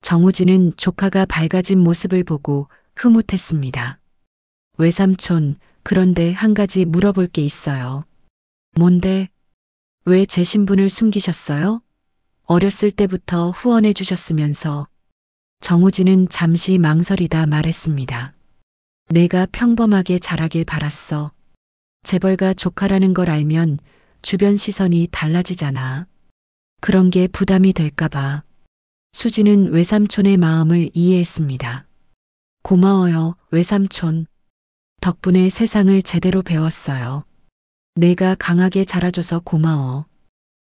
정우진은 조카가 밝아진 모습을 보고 흐뭇했습니다. 외삼촌, 그런데 한 가지 물어볼 게 있어요. 뭔데? 왜 제 신분을 숨기셨어요? 어렸을 때부터 후원해 주셨으면서. 정우진은 잠시 망설이다 말했습니다. 내가 평범하게 자라길 바랐어. 재벌가 조카라는 걸 알면 주변 시선이 달라지잖아. 그런 게 부담이 될까봐. 수지는 외삼촌의 마음을 이해했습니다. 고마워요, 외삼촌. 덕분에 세상을 제대로 배웠어요. 내가 강하게 자라줘서 고마워.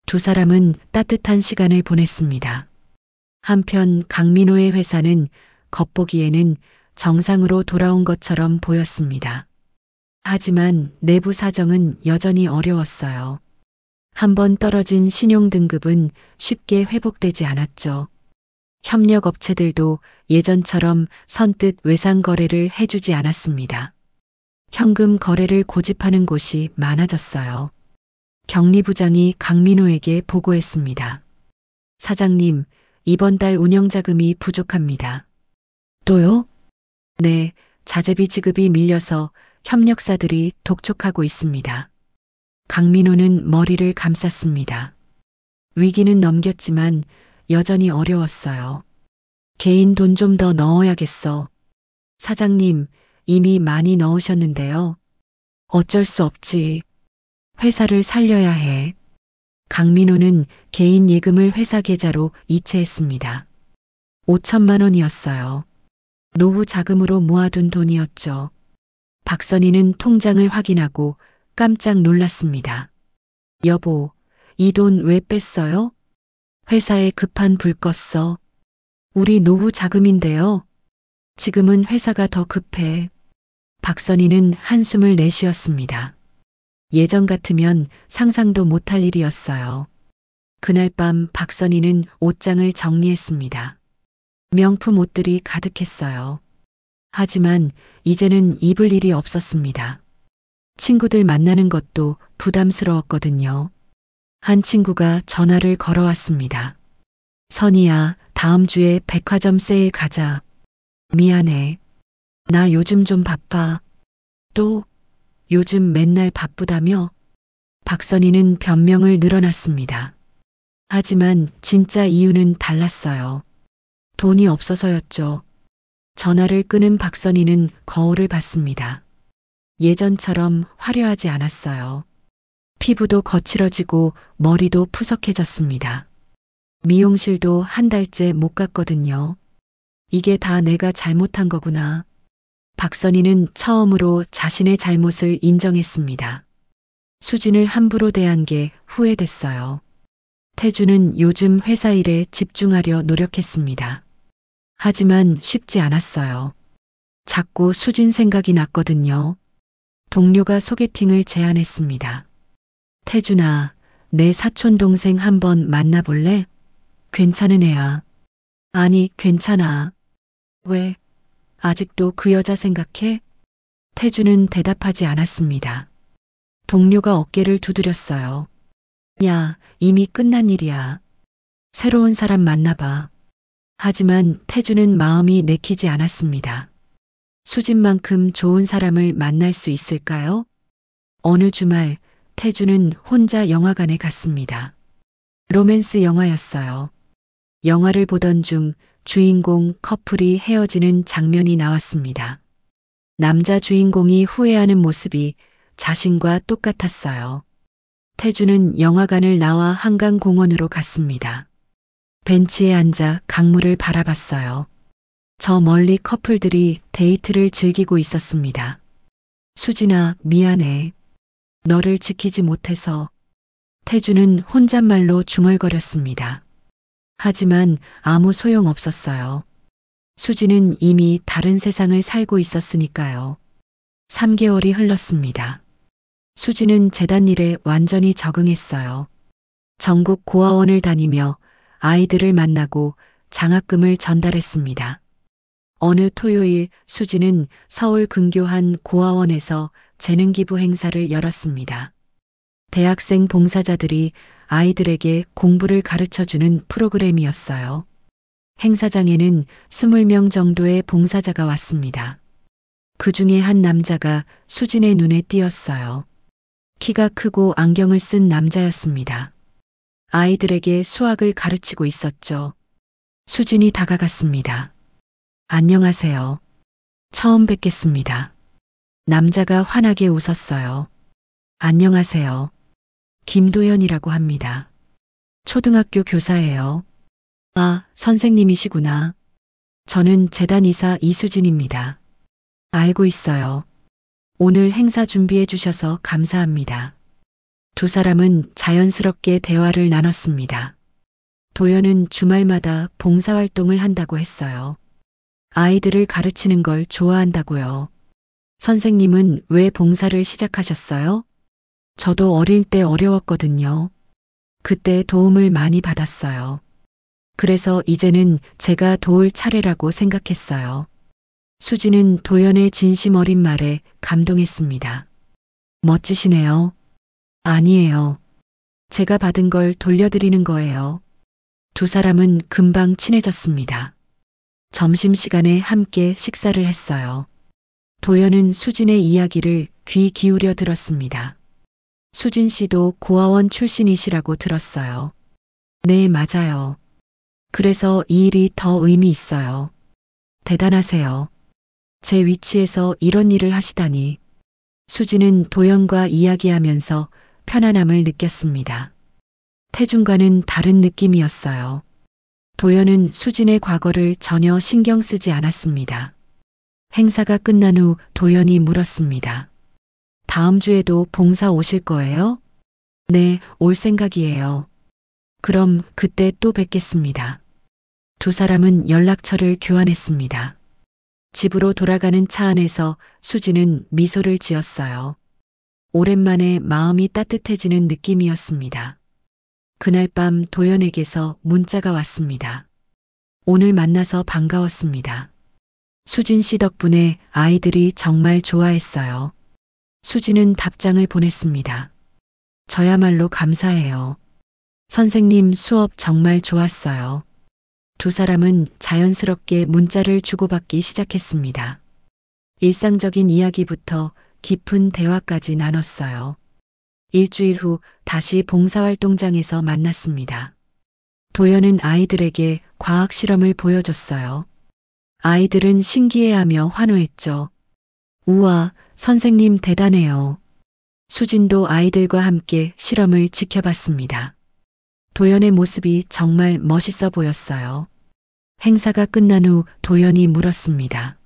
두 사람은 따뜻한 시간을 보냈습니다. 한편 강민호의 회사는 겉보기에는 정상으로 돌아온 것처럼 보였습니다. 하지만 내부 사정은 여전히 어려웠어요. 한번 떨어진 신용 등급은 쉽게 회복되지 않았죠. 협력 업체들도 예전처럼 선뜻 외상 거래를 해주지 않았습니다. 현금 거래를 고집하는 곳이 많아졌어요. 경리부장이 강민호에게 보고했습니다. 사장님, 이번 달 운영자금이 부족합니다. 또요? 네, 자재비 지급이 밀려서 협력사들이 독촉하고 있습니다. 강민호는 머리를 감쌌습니다. 위기는 넘겼지만 여전히 어려웠어요. 개인 돈 좀 더 넣어야겠어. 사장님, 이미 많이 넣으셨는데요. 어쩔 수 없지. 회사를 살려야 해. 강민호는 개인 예금을 회사 계좌로 이체했습니다. 5천만 원이었어요. 노후 자금으로 모아둔 돈이었죠. 박선희는 통장을 확인하고 깜짝 놀랐습니다. 여보, 이 돈 왜 뺐어요? 회사에 급한 불 껐어. 우리 노후 자금인데요. 지금은 회사가 더 급해. 박선희는 한숨을 내쉬었습니다. 예전 같으면 상상도 못할 일이었어요. 그날 밤 박선희는 옷장을 정리했습니다. 명품 옷들이 가득했어요. 하지만 이제는 입을 일이 없었습니다. 친구들 만나는 것도 부담스러웠거든요. 한 친구가 전화를 걸어왔습니다. 선희야, 다음 주에 백화점 세일 가자. 미안해. 나 요즘 좀 바빠. 또, 요즘 맨날 바쁘다며? 박선희는 변명을 늘어놨습니다. 하지만 진짜 이유는 달랐어요. 돈이 없어서였죠. 전화를 끊은 박선희는 거울을 봤습니다. 예전처럼 화려하지 않았어요. 피부도 거칠어지고 머리도 푸석해졌습니다. 미용실도 한 달째 못 갔거든요. 이게 다 내가 잘못한 거구나. 박선희는 처음으로 자신의 잘못을 인정했습니다. 수진을 함부로 대한 게 후회됐어요. 태주는 요즘 회사 일에 집중하려 노력했습니다. 하지만 쉽지 않았어요. 자꾸 수진 생각이 났거든요. 동료가 소개팅을 제안했습니다. 태준아, 내 사촌 동생 한번 만나볼래? 괜찮은 애야. 아니, 괜찮아. 왜? 아직도 그 여자 생각해? 태주는 대답하지 않았습니다. 동료가 어깨를 두드렸어요. 야, 이미 끝난 일이야. 새로운 사람 만나봐. 하지만 태주는 마음이 내키지 않았습니다. 수진만큼 좋은 사람을 만날 수 있을까요? 어느 주말 태주는 혼자 영화관에 갔습니다. 로맨스 영화였어요. 영화를 보던 중 주인공 커플이 헤어지는 장면이 나왔습니다. 남자 주인공이 후회하는 모습이 자신과 똑같았어요. 태주는 영화관을 나와 한강공원으로 갔습니다. 벤치에 앉아 강물을 바라봤어요. 저 멀리 커플들이 데이트를 즐기고 있었습니다. 수진아, 미안해. 너를 지키지 못해서. 태주는 혼잣말로 중얼거렸습니다. 하지만 아무 소용 없었어요. 수진은 이미 다른 세상을 살고 있었으니까요. 3개월이 흘렀습니다. 수진은 재단 일에 완전히 적응했어요. 전국 고아원을 다니며 아이들을 만나고 장학금을 전달했습니다. 어느 토요일 수진은 서울 근교한 고아원에서 재능기부 행사를 열었습니다. 대학생 봉사자들이 아이들에게 공부를 가르쳐주는 프로그램이었어요. 행사장에는 20명 정도의 봉사자가 왔습니다. 그 중에 한 남자가 수진의 눈에 띄었어요. 키가 크고 안경을 쓴 남자였습니다. 아이들에게 수학을 가르치고 있었죠. 수진이 다가갔습니다. 안녕하세요. 처음 뵙겠습니다. 남자가 환하게 웃었어요. 안녕하세요. 김도연이라고 합니다. 초등학교 교사예요. 아, 선생님이시구나. 저는 재단 이사 이수진입니다. 알고 있어요. 오늘 행사 준비해 주셔서 감사합니다. 두 사람은 자연스럽게 대화를 나눴습니다. 도연은 주말마다 봉사활동을 한다고 했어요. 아이들을 가르치는 걸 좋아한다고요. 선생님은 왜 봉사를 시작하셨어요? 저도 어릴 때 어려웠거든요. 그때 도움을 많이 받았어요. 그래서 이제는 제가 도울 차례라고 생각했어요. 수지는 도연의 진심 어린 말에 감동했습니다. 멋지시네요. 아니에요. 제가 받은 걸 돌려드리는 거예요. 두 사람은 금방 친해졌습니다. 점심시간에 함께 식사를 했어요. 도연은 수진의 이야기를 귀 기울여 들었습니다. 수진 씨도 고아원 출신이시라고 들었어요. 네, 맞아요. 그래서 이 일이 더 의미 있어요. 대단하세요. 제 위치에서 이런 일을 하시다니. 수진은 도연과 이야기하면서 편안함을 느꼈습니다. 태중과는 다른 느낌이었어요. 도연은 수진의 과거를 전혀 신경 쓰지 않았습니다. 행사가 끝난 후 도연이 물었습니다. 다음 주에도 봉사 오실 거예요? 네, 올 생각이에요. 그럼 그때 또 뵙겠습니다. 두 사람은 연락처를 교환했습니다. 집으로 돌아가는 차 안에서 수지는 미소를 지었어요. 오랜만에 마음이 따뜻해지는 느낌이었습니다. 그날 밤 도연에게서 문자가 왔습니다. 오늘 만나서 반가웠습니다. 수진 씨 덕분에 아이들이 정말 좋아했어요. 수지는 답장을 보냈습니다. 저야말로 감사해요. 선생님 수업 정말 좋았어요. 두 사람은 자연스럽게 문자를 주고받기 시작했습니다. 일상적인 이야기부터 깊은 대화까지 나눴어요. 일주일 후 다시 봉사활동장에서 만났습니다. 도연은 아이들에게 과학 실험을 보여줬어요. 아이들은 신기해하며 환호했죠. 우와, 선생님 대단해요. 수진도 아이들과 함께 실험을 지켜봤습니다. 도연의 모습이 정말 멋있어 보였어요. 행사가 끝난 후 도연이 물었습니다.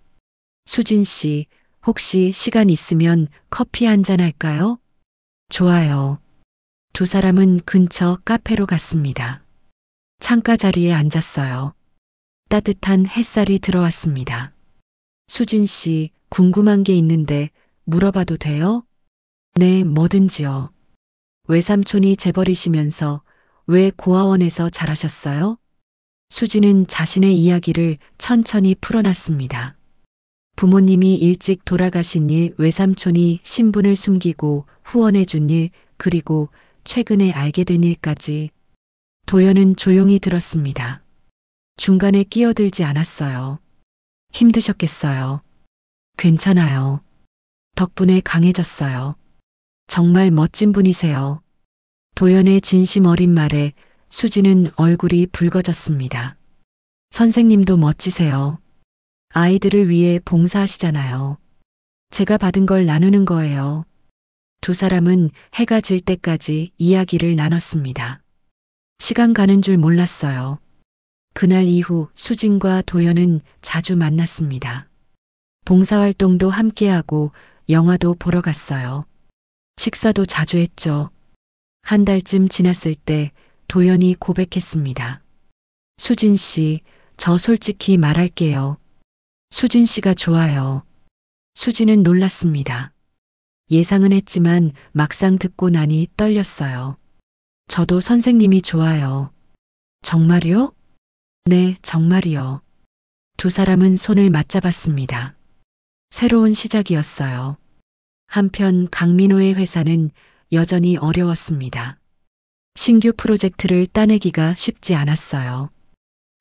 수진 씨, 혹시 시간 있으면 커피 한잔 할까요? 좋아요. 두 사람은 근처 카페로 갔습니다. 창가 자리에 앉았어요. 따뜻한 햇살이 들어왔습니다. 수진 씨, 궁금한 게 있는데 물어봐도 돼요? 네, 뭐든지요. 외삼촌이 재벌이시면서 왜 고아원에서 자라셨어요? 수지는 자신의 이야기를 천천히 풀어놨습니다. 부모님이 일찍 돌아가신 일, 외삼촌이 신분을 숨기고 후원해 준 일, 그리고 최근에 알게 된 일까지. 도연은 조용히 들었습니다. 중간에 끼어들지 않았어요. 힘드셨겠어요. 괜찮아요. 덕분에 강해졌어요. 정말 멋진 분이세요. 도연의 진심 어린 말에 수지는 얼굴이 붉어졌습니다. 선생님도 멋지세요. 아이들을 위해 봉사하시잖아요. 제가 받은 걸 나누는 거예요. 두 사람은 해가 질 때까지 이야기를 나눴습니다. 시간 가는 줄 몰랐어요. 그날 이후 수진과 도연은 자주 만났습니다. 봉사활동도 함께하고 영화도 보러 갔어요. 식사도 자주 했죠. 한 달쯤 지났을 때 도연이 고백했습니다. 수진 씨, 저 솔직히 말할게요. 수진 씨가 좋아요. 수진은 놀랐습니다. 예상은 했지만 막상 듣고 나니 떨렸어요. 저도 선생님이 좋아요. 정말요? 네, 정말이요. 두 사람은 손을 맞잡았습니다. 새로운 시작이었어요. 한편 강민호의 회사는 여전히 어려웠습니다. 신규 프로젝트를 따내기가 쉽지 않았어요.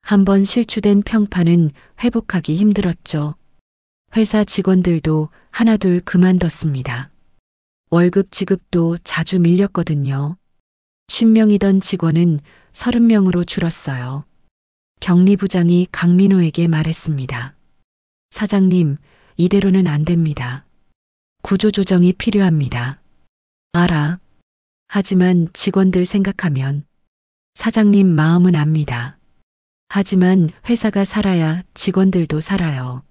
한번 실추된 평판은 회복하기 힘들었죠. 회사 직원들도 하나둘 그만뒀습니다. 월급 지급도 자주 밀렸거든요. 50명이던 직원은 30명으로 줄었어요. 격리부장이 강민호에게 말했습니다. 사장님, 이대로는 안 됩니다. 구조조정이 필요합니다. 알아. 하지만 직원들 생각하면 사장님 마음은 압니다. 하지만 회사가 살아야 직원들도 살아요.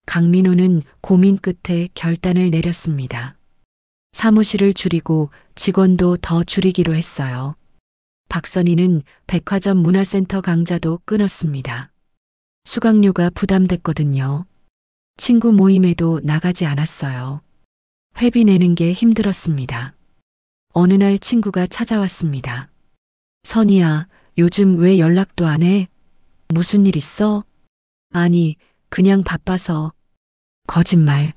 강민호는 고민 끝에 결단을 내렸습니다. 사무실을 줄이고 직원도 더 줄이기로 했어요. 박선희는 백화점 문화센터 강좌도 끊었습니다. 수강료가 부담됐거든요. 친구 모임에도 나가지 않았어요. 회비 내는 게 힘들었습니다. 어느 날 친구가 찾아왔습니다. 선희야, 요즘 왜 연락도 안 해? 무슨 일 있어? 아니, 그냥 바빠서. 거짓말.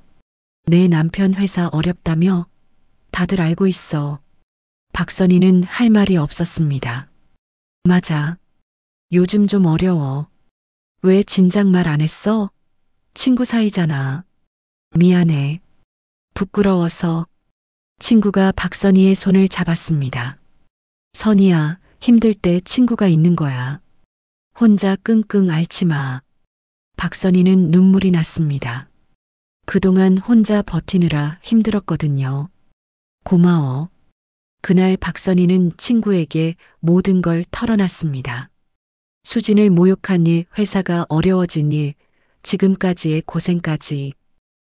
내 남편 회사 어렵다며? 다들 알고 있어. 박선희는 할 말이 없었습니다. 맞아. 요즘 좀 어려워. 왜 진작 말 안 했어? 친구 사이잖아. 미안해. 부끄러워서. 친구가 박선희의 손을 잡았습니다. 선희야, 힘들 때 친구가 있는 거야. 혼자 끙끙 앓지 마. 박선희는 눈물이 났습니다. 그동안 혼자 버티느라 힘들었거든요. 고마워. 그날 박선희는 친구에게 모든 걸 털어놨습니다. 수진을 모욕한 일, 회사가 어려워진 일, 지금까지의 고생까지.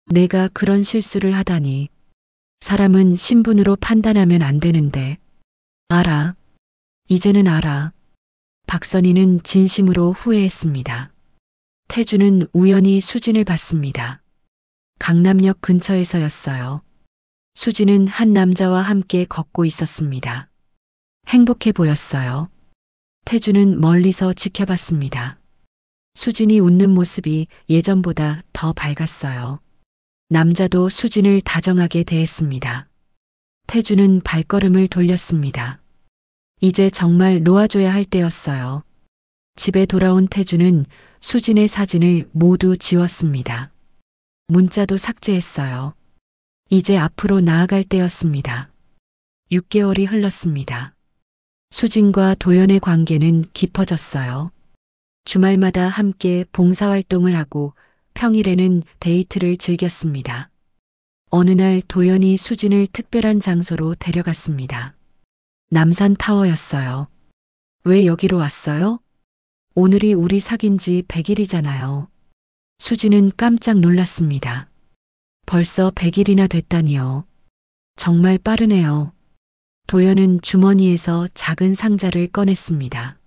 내가 그런 실수를 하다니. 사람은 신분으로 판단하면 안 되는데. 알아. 이제는 알아. 박선희는 진심으로 후회했습니다. 태주는 우연히 수진을 봤습니다. 강남역 근처에서였어요. 수진은 한 남자와 함께 걷고 있었습니다. 행복해 보였어요. 태주는 멀리서 지켜봤습니다. 수진이 웃는 모습이 예전보다 더 밝았어요. 남자도 수진을 다정하게 대했습니다. 태주는 발걸음을 돌렸습니다. 이제 정말 놓아줘야 할 때였어요. 집에 돌아온 태주는 수진의 사진을 모두 지웠습니다. 문자도 삭제했어요. 이제 앞으로 나아갈 때였습니다. 6개월이 흘렀습니다. 수진과 도연의 관계는 깊어졌어요. 주말마다 함께 봉사활동을 하고 평일에는 데이트를 즐겼습니다. 어느 날 도연이 수진을 특별한 장소로 데려갔습니다. 남산타워였어요. 왜 여기로 왔어요? 오늘이 우리 사귄 지 100일이잖아요. 수진은 깜짝 놀랐습니다. 벌써 100일이나 됐다니요. 정말 빠르네요. 도연은 주머니에서 작은 상자를 꺼냈습니다.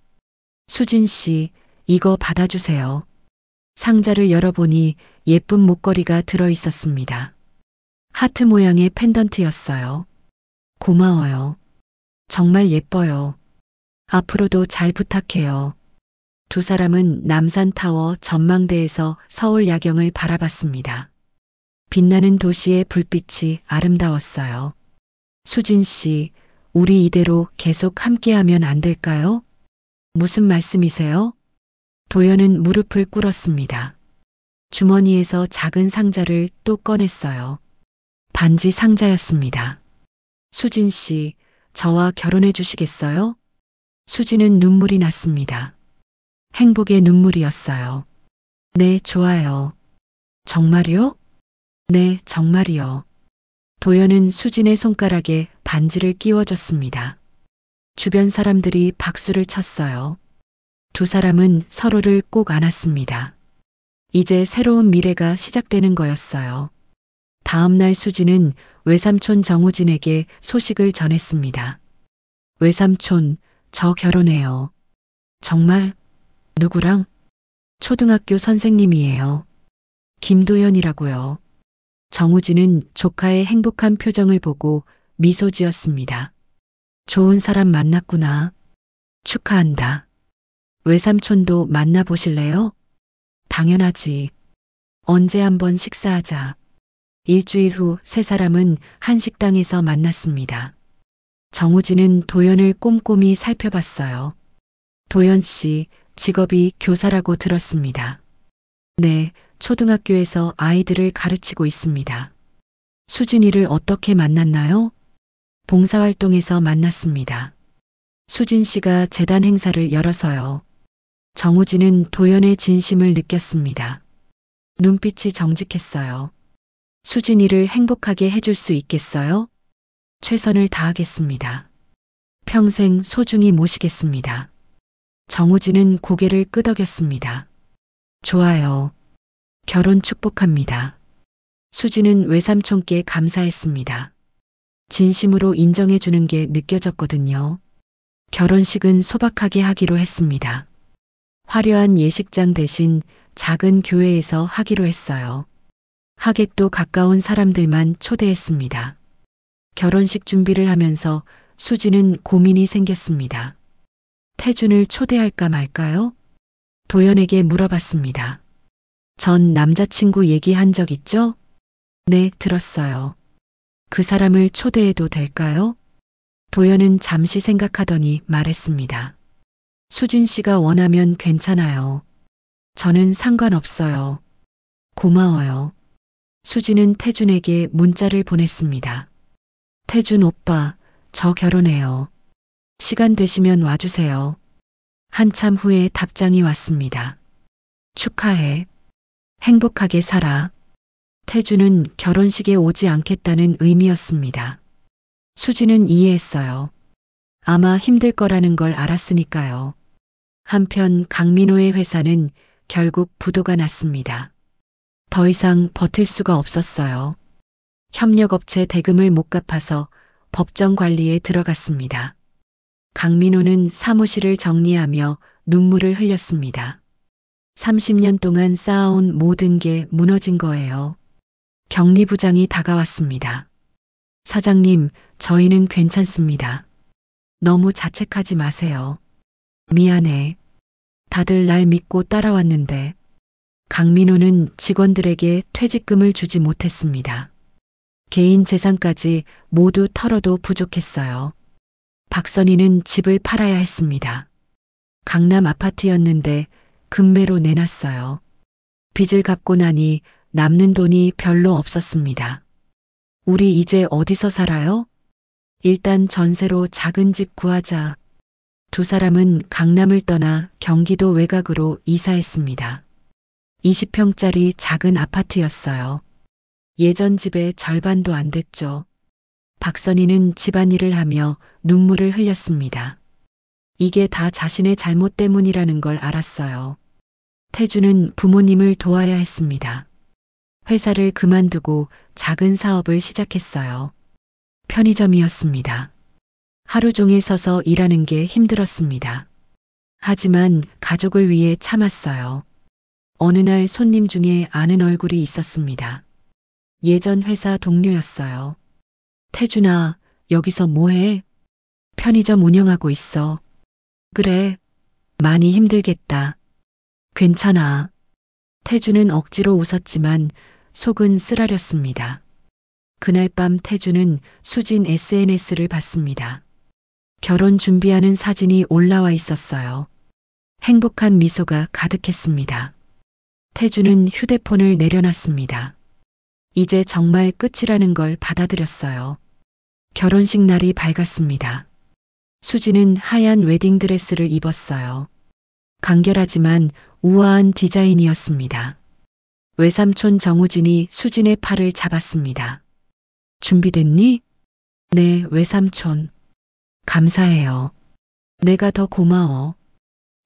수진 씨, 이거 받아주세요. 상자를 열어보니 예쁜 목걸이가 들어 있었습니다. 하트 모양의 펜던트였어요. 고마워요. 정말 예뻐요. 앞으로도 잘 부탁해요. 두 사람은 남산타워 전망대에서 서울 야경을 바라봤습니다. 빛나는 도시의 불빛이 아름다웠어요. 수진 씨, 우리 이대로 계속 함께하면 안 될까요? 무슨 말씀이세요? 도연은 무릎을 꿇었습니다. 주머니에서 작은 상자를 또 꺼냈어요. 반지 상자였습니다. 수진 씨, 저와 결혼해 주시겠어요? 수진은 눈물이 났습니다. 행복의 눈물이었어요. 네, 좋아요. 정말요? 네, 정말이요. 도연은 수진의 손가락에 반지를 끼워줬습니다. 주변 사람들이 박수를 쳤어요. 두 사람은 서로를 꼭 안았습니다. 이제 새로운 미래가 시작되는 거였어요. 다음 날 수진은 외삼촌 정우진에게 소식을 전했습니다. 외삼촌, 저 결혼해요. 정말? 누구랑? 초등학교 선생님이에요. 김도연이라고요. 정우진은 조카의 행복한 표정을 보고 미소 지었습니다. 좋은 사람 만났구나. 축하한다. 외삼촌도 만나보실래요? 당연하지. 언제 한번 식사하자. 일주일 후 세 사람은 한 식당에서 만났습니다. 정우진은 도연을 꼼꼼히 살펴봤어요. 도연 씨, 직업이 교사라고 들었습니다. 네, 초등학교에서 아이들을 가르치고 있습니다. 수진이를 어떻게 만났나요? 봉사활동에서 만났습니다. 수진 씨가 재단 행사를 열어서요. 정우진은 도연의 진심을 느꼈습니다. 눈빛이 정직했어요. 수진이를 행복하게 해줄 수 있겠어요? 최선을 다하겠습니다. 평생 소중히 모시겠습니다. 정우진은 고개를 끄덕였습니다. 좋아요. 결혼 축복합니다. 수지는 외삼촌께 감사했습니다. 진심으로 인정해 주는 게 느껴졌거든요. 결혼식은 소박하게 하기로 했습니다. 화려한 예식장 대신 작은 교회에서 하기로 했어요. 하객도 가까운 사람들만 초대했습니다. 결혼식 준비를 하면서 수지는 고민이 생겼습니다. 태준을 초대할까 말까요? 도연에게 물어봤습니다. 전 남자친구 얘기한 적 있죠? 네, 들었어요. 그 사람을 초대해도 될까요? 도연은 잠시 생각하더니 말했습니다. 수진 씨가 원하면 괜찮아요. 저는 상관없어요. 고마워요. 수지는 태준에게 문자를 보냈습니다. 태준 오빠, 저 결혼해요. 시간 되시면 와주세요. 한참 후에 답장이 왔습니다. 축하해. 행복하게 살아. 태준은 결혼식에 오지 않겠다는 의미였습니다. 수지는 이해했어요. 아마 힘들 거라는 걸 알았으니까요. 한편 강민호의 회사는 결국 부도가 났습니다. 더 이상 버틸 수가 없었어요. 협력업체 대금을 못 갚아서 법정 관리에 들어갔습니다. 강민호는 사무실을 정리하며 눈물을 흘렸습니다. 30년 동안 쌓아온 모든 게 무너진 거예요. 경리부장이 다가왔습니다. 사장님, 저희는 괜찮습니다. 너무 자책하지 마세요. 미안해. 다들 날 믿고 따라왔는데. 강민호는 직원들에게 퇴직금을 주지 못했습니다. 개인 재산까지 모두 털어도 부족했어요. 박선희는 집을 팔아야 했습니다. 강남 아파트였는데 금매로 내놨어요. 빚을 갚고 나니 남는 돈이 별로 없었습니다. 우리 이제 어디서 살아요? 일단 전세로 작은 집 구하자. 두 사람은 강남을 떠나 경기도 외곽으로 이사했습니다. 20평짜리 작은 아파트였어요. 예전 집의 절반도 안 됐죠. 박선희는 집안일을 하며 눈물을 흘렸습니다. 이게 다 자신의 잘못 때문이라는 걸 알았어요. 태준은 부모님을 도와야 했습니다. 회사를 그만두고 작은 사업을 시작했어요. 편의점이었습니다. 하루 종일 서서 일하는 게 힘들었습니다. 하지만 가족을 위해 참았어요. 어느 날 손님 중에 아는 얼굴이 있었습니다. 예전 회사 동료였어요. 태준아, 여기서 뭐해? 편의점 운영하고 있어. 그래, 많이 힘들겠다. 괜찮아. 태준은 억지로 웃었지만 속은 쓰라렸습니다. 그날 밤 태준은 수진 SNS를 봤습니다. 결혼 준비하는 사진이 올라와 있었어요. 행복한 미소가 가득했습니다. 태준은 휴대폰을 내려놨습니다. 이제 정말 끝이라는 걸 받아들였어요. 결혼식 날이 밝았습니다. 수지는 하얀 웨딩드레스를 입었어요. 간결하지만 우아한 디자인이었습니다. 외삼촌 정우진이 수진의 팔을 잡았습니다. 준비됐니? 네, 외삼촌. 감사해요. 내가 더 고마워.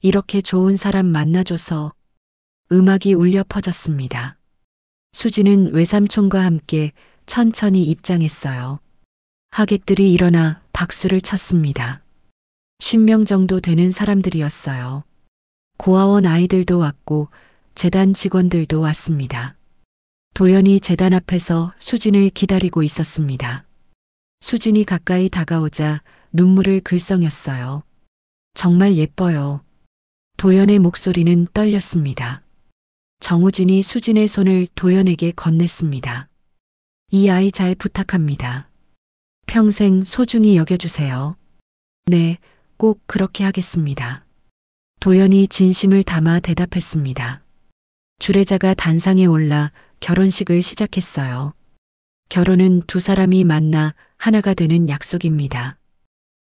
이렇게 좋은 사람 만나줘서. 음악이 울려 퍼졌습니다. 수지는 외삼촌과 함께 천천히 입장했어요. 하객들이 일어나 박수를 쳤습니다. 10명 정도 되는 사람들이었어요. 고아원 아이들도 왔고 재단 직원들도 왔습니다. 도연이 재단 앞에서 수진을 기다리고 있었습니다. 수진이 가까이 다가오자 눈물을 글썽였어요. 정말 예뻐요. 도연의 목소리는 떨렸습니다. 정우진이 수진의 손을 도연에게 건넸습니다. 이 아이 잘 부탁합니다. 평생 소중히 여겨주세요. 네, 꼭 그렇게 하겠습니다. 도연이 진심을 담아 대답했습니다. 주례자가 단상에 올라 결혼식을 시작했어요. 결혼은 두 사람이 만나 하나가 되는 약속입니다.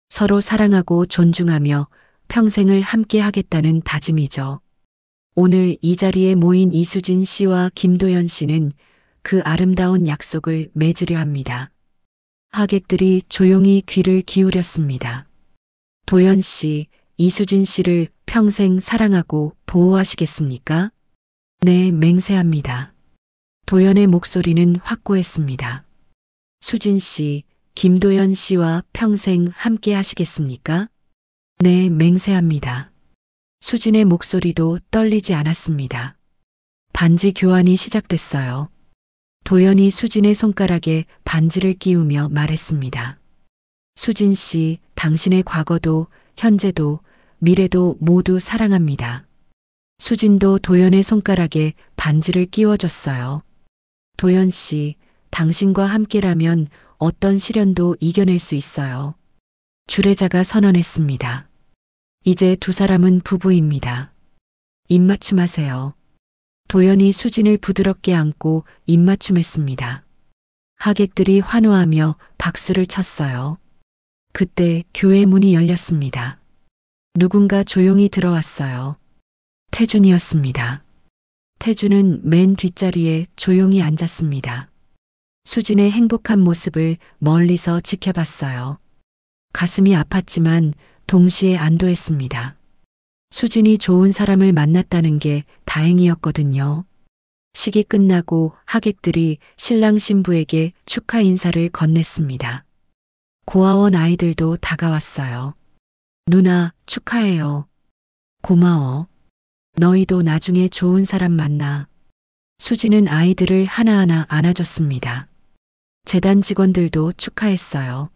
서로 사랑하고 존중하며 평생을 함께 하겠다는 다짐이죠. 오늘 이 자리에 모인 이수진 씨와 김도연 씨는 그 아름다운 약속을 맺으려 합니다. 하객들이 조용히 귀를 기울였습니다. 도연 씨, 이수진 씨를 평생 사랑하고 보호하시겠습니까? 네, 맹세합니다. 도연의 목소리는 확고했습니다. 수진 씨, 김도연 씨와 평생 함께 하시겠습니까? 네, 맹세합니다. 수진의 목소리도 떨리지 않았습니다. 반지 교환이 시작됐어요. 도연이 수진의 손가락에 반지를 끼우며 말했습니다. 수진 씨, 당신의 과거도 현재도 미래도 모두 사랑합니다. 수진도 도연의 손가락에 반지를 끼워줬어요. 도연 씨, 당신과 함께라면 어떤 시련도 이겨낼 수 있어요. 주례자가 선언했습니다. 이제 두 사람은 부부입니다. 입맞춤하세요. 도연이 수진을 부드럽게 안고 입맞춤했습니다. 하객들이 환호하며 박수를 쳤어요. 그때 교회 문이 열렸습니다. 누군가 조용히 들어왔어요. 태준이었습니다. 태준은 맨 뒷자리에 조용히 앉았습니다. 수진의 행복한 모습을 멀리서 지켜봤어요. 가슴이 아팠지만 동시에 안도했습니다. 수진이 좋은 사람을 만났다는 게 다행이었거든요. 식이 끝나고 하객들이 신랑 신부에게 축하 인사를 건넸습니다. 고아원 아이들도 다가왔어요. 누나, 축하해요. 고마워. 너희도 나중에 좋은 사람 만나. 수진은 아이들을 하나하나 안아줬습니다. 재단 직원들도 축하했어요.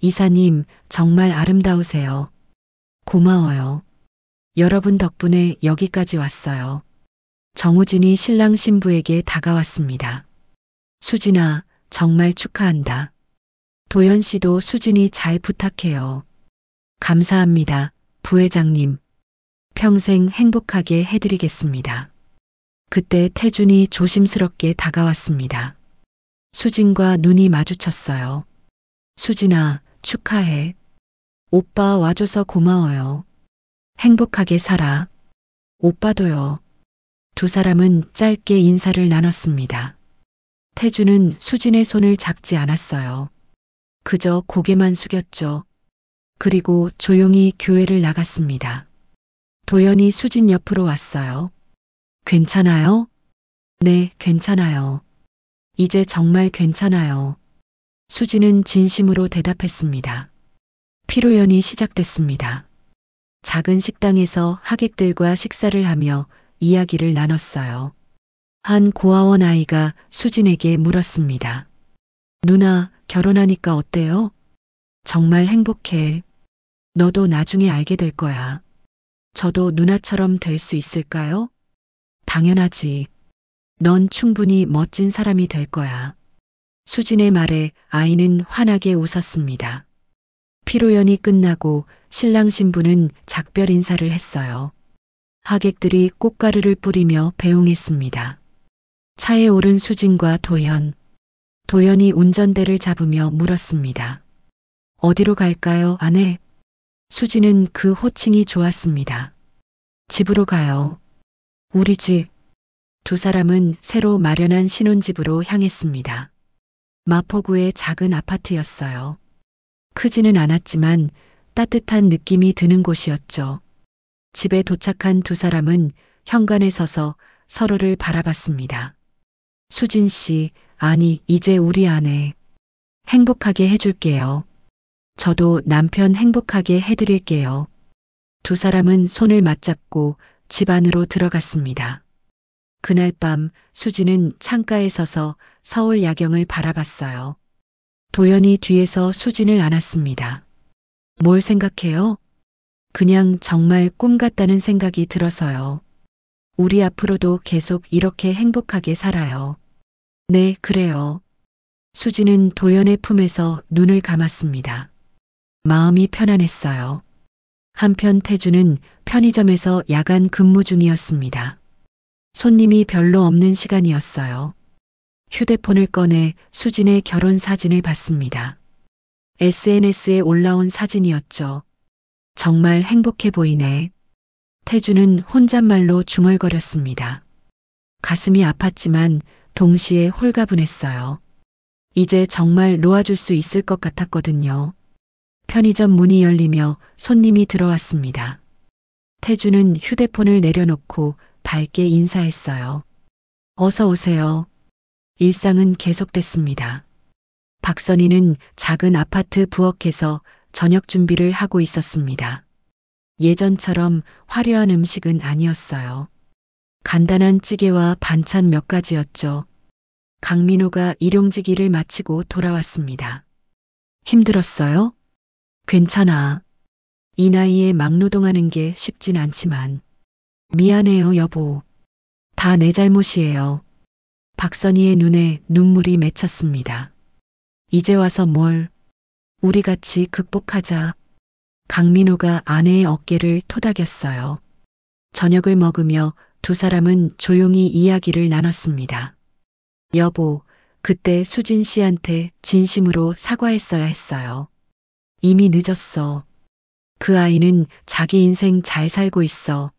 이사님, 정말 아름다우세요. 고마워요. 여러분 덕분에 여기까지 왔어요. 정우진이 신랑 신부에게 다가왔습니다. 수진아, 정말 축하한다. 도연 씨도 수진이 잘 부탁해요. 감사합니다, 부회장님. 평생 행복하게 해드리겠습니다. 그때 태준이 조심스럽게 다가왔습니다. 수진과 눈이 마주쳤어요. 수진아, 축하해. 오빠 와줘서 고마워요. 행복하게 살아. 오빠도요. 두 사람은 짧게 인사를 나눴습니다. 태준은 수진의 손을 잡지 않았어요. 그저 고개만 숙였죠. 그리고 조용히 교회를 나갔습니다. 도연이 수진 옆으로 왔어요. 괜찮아요? 네, 괜찮아요. 이제 정말 괜찮아요. 수진은 진심으로 대답했습니다. 피로연이 시작됐습니다. 작은 식당에서 하객들과 식사를 하며 이야기를 나눴어요. 한 고아원 아이가 수진에게 물었습니다. 누나, 결혼하니까 어때요? 정말 행복해. 너도 나중에 알게 될 거야. 저도 누나처럼 될 수 있을까요? 당연하지. 넌 충분히 멋진 사람이 될 거야. 수진의 말에 아이는 환하게 웃었습니다. 피로연이 끝나고 신랑 신부는 작별 인사를 했어요. 하객들이 꽃가루를 뿌리며 배웅했습니다. 차에 오른 수진과 도연. 도연이 운전대를 잡으며 물었습니다. 어디로 갈까요, 아내? 수진은 그 호칭이 좋았습니다. 집으로 가요. 우리 집. 두 사람은 새로 마련한 신혼집으로 향했습니다. 마포구의 작은 아파트였어요. 크지는 않았지만 따뜻한 느낌이 드는 곳이었죠. 집에 도착한 두 사람은 현관에 서서 서로를 바라봤습니다. 수진 씨, 아니, 이제 우리 아내. 행복하게 해줄게요. 저도 남편 행복하게 해드릴게요. 두 사람은 손을 맞잡고 집 안으로 들어갔습니다. 그날 밤 수진은 창가에 서서 서울 야경을 바라봤어요. 도연이 뒤에서 수진을 안았습니다. 뭘 생각해요? 그냥 정말 꿈 같다는 생각이 들어서요. 우리 앞으로도 계속 이렇게 행복하게 살아요. 네, 그래요. 수진은 도연의 품에서 눈을 감았습니다. 마음이 편안했어요. 한편 태주는 편의점에서 야간 근무 중이었습니다. 손님이 별로 없는 시간이었어요. 휴대폰을 꺼내 수진의 결혼 사진을 봤습니다. SNS에 올라온 사진이었죠. 정말 행복해 보이네. 태주는 혼잣말로 중얼거렸습니다. 가슴이 아팠지만 동시에 홀가분했어요. 이제 정말 놓아줄 수 있을 것 같았거든요. 편의점 문이 열리며 손님이 들어왔습니다. 태주는 휴대폰을 내려놓고 밝게 인사했어요. 어서 오세요. 일상은 계속됐습니다. 박선희는 작은 아파트 부엌에서 저녁 준비를 하고 있었습니다. 예전처럼 화려한 음식은 아니었어요. 간단한 찌개와 반찬 몇 가지였죠. 강민호가 일용직 일을 마치고 돌아왔습니다. 힘들었어요? 괜찮아. 이 나이에 막노동하는 게 쉽진 않지만. 미안해요, 여보. 다 내 잘못이에요. 박선희의 눈에 눈물이 맺혔습니다. 이제 와서 뭘? 우리 같이 극복하자. 강민호가 아내의 어깨를 토닥였어요. 저녁을 먹으며 두 사람은 조용히 이야기를 나눴습니다. 여보, 그때 수진 씨한테 진심으로 사과했어야 했어요. 이미 늦었어. 그 아이는 자기 인생 잘 살고 있어.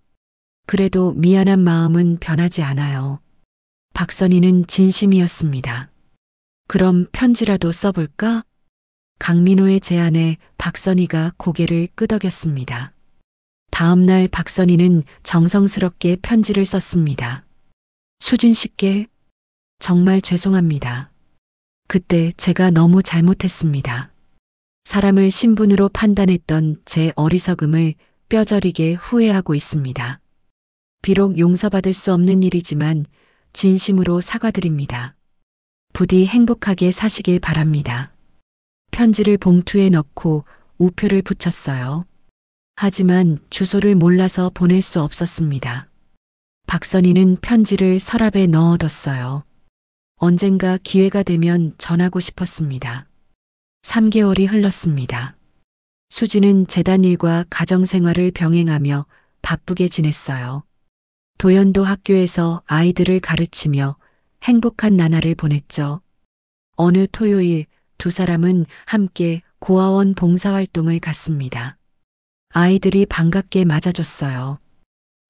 그래도 미안한 마음은 변하지 않아요. 박선희는 진심이었습니다. 그럼 편지라도 써볼까? 강민호의 제안에 박선희가 고개를 끄덕였습니다. 다음 날 박선희는 정성스럽게 편지를 썼습니다. 수진 씨께 정말 죄송합니다. 그때 제가 너무 잘못했습니다. 사람을 신분으로 판단했던 제 어리석음을 뼈저리게 후회하고 있습니다. 비록 용서받을 수 없는 일이지만 진심으로 사과드립니다. 부디 행복하게 사시길 바랍니다. 편지를 봉투에 넣고 우표를 붙였어요. 하지만 주소를 몰라서 보낼 수 없었습니다. 박선희는 편지를 서랍에 넣어뒀어요. 언젠가 기회가 되면 전하고 싶었습니다. 3개월이 흘렀습니다. 수지는 재단 일과 가정생활을 병행하며 바쁘게 지냈어요. 도연도 학교에서 아이들을 가르치며 행복한 나날을 보냈죠. 어느 토요일 두 사람은 함께 고아원 봉사활동을 갔습니다. 아이들이 반갑게 맞아줬어요.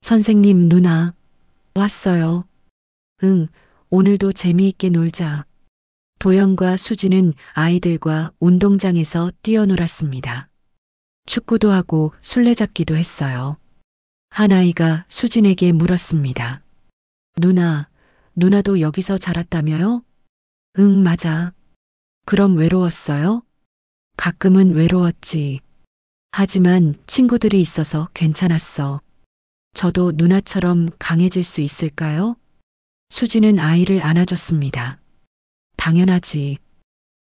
선생님, 누나 왔어요. 응, 오늘도 재미있게 놀자. 도연과 수지는 아이들과 운동장에서 뛰어놀았습니다. 축구도 하고 술래잡기도 했어요. 한 아이가 수진에게 물었습니다. 누나도 여기서 자랐다며요? 응, 맞아. 그럼 외로웠어요? 가끔은 외로웠지. 하지만 친구들이 있어서 괜찮았어. 저도 누나처럼 강해질 수 있을까요? 수지는 아이를 안아줬습니다. 당연하지.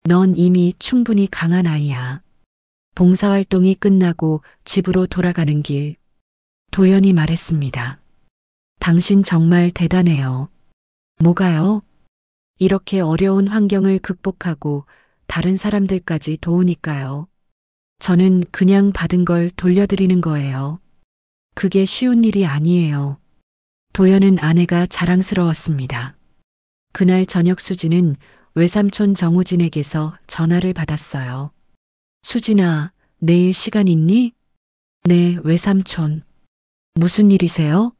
넌 이미 충분히 강한 아이야. 봉사활동이 끝나고 집으로 돌아가는 길, 도연이 말했습니다. 당신 정말 대단해요. 뭐가요? 이렇게 어려운 환경을 극복하고 다른 사람들까지 도우니까요. 저는 그냥 받은 걸 돌려드리는 거예요. 그게 쉬운 일이 아니에요. 도연은 아내가 자랑스러웠습니다. 그날 저녁 수지는 외삼촌 정우진에게서 전화를 받았어요. 수진아, 내일 시간 있니? 네, 외삼촌. 무슨 일이세요?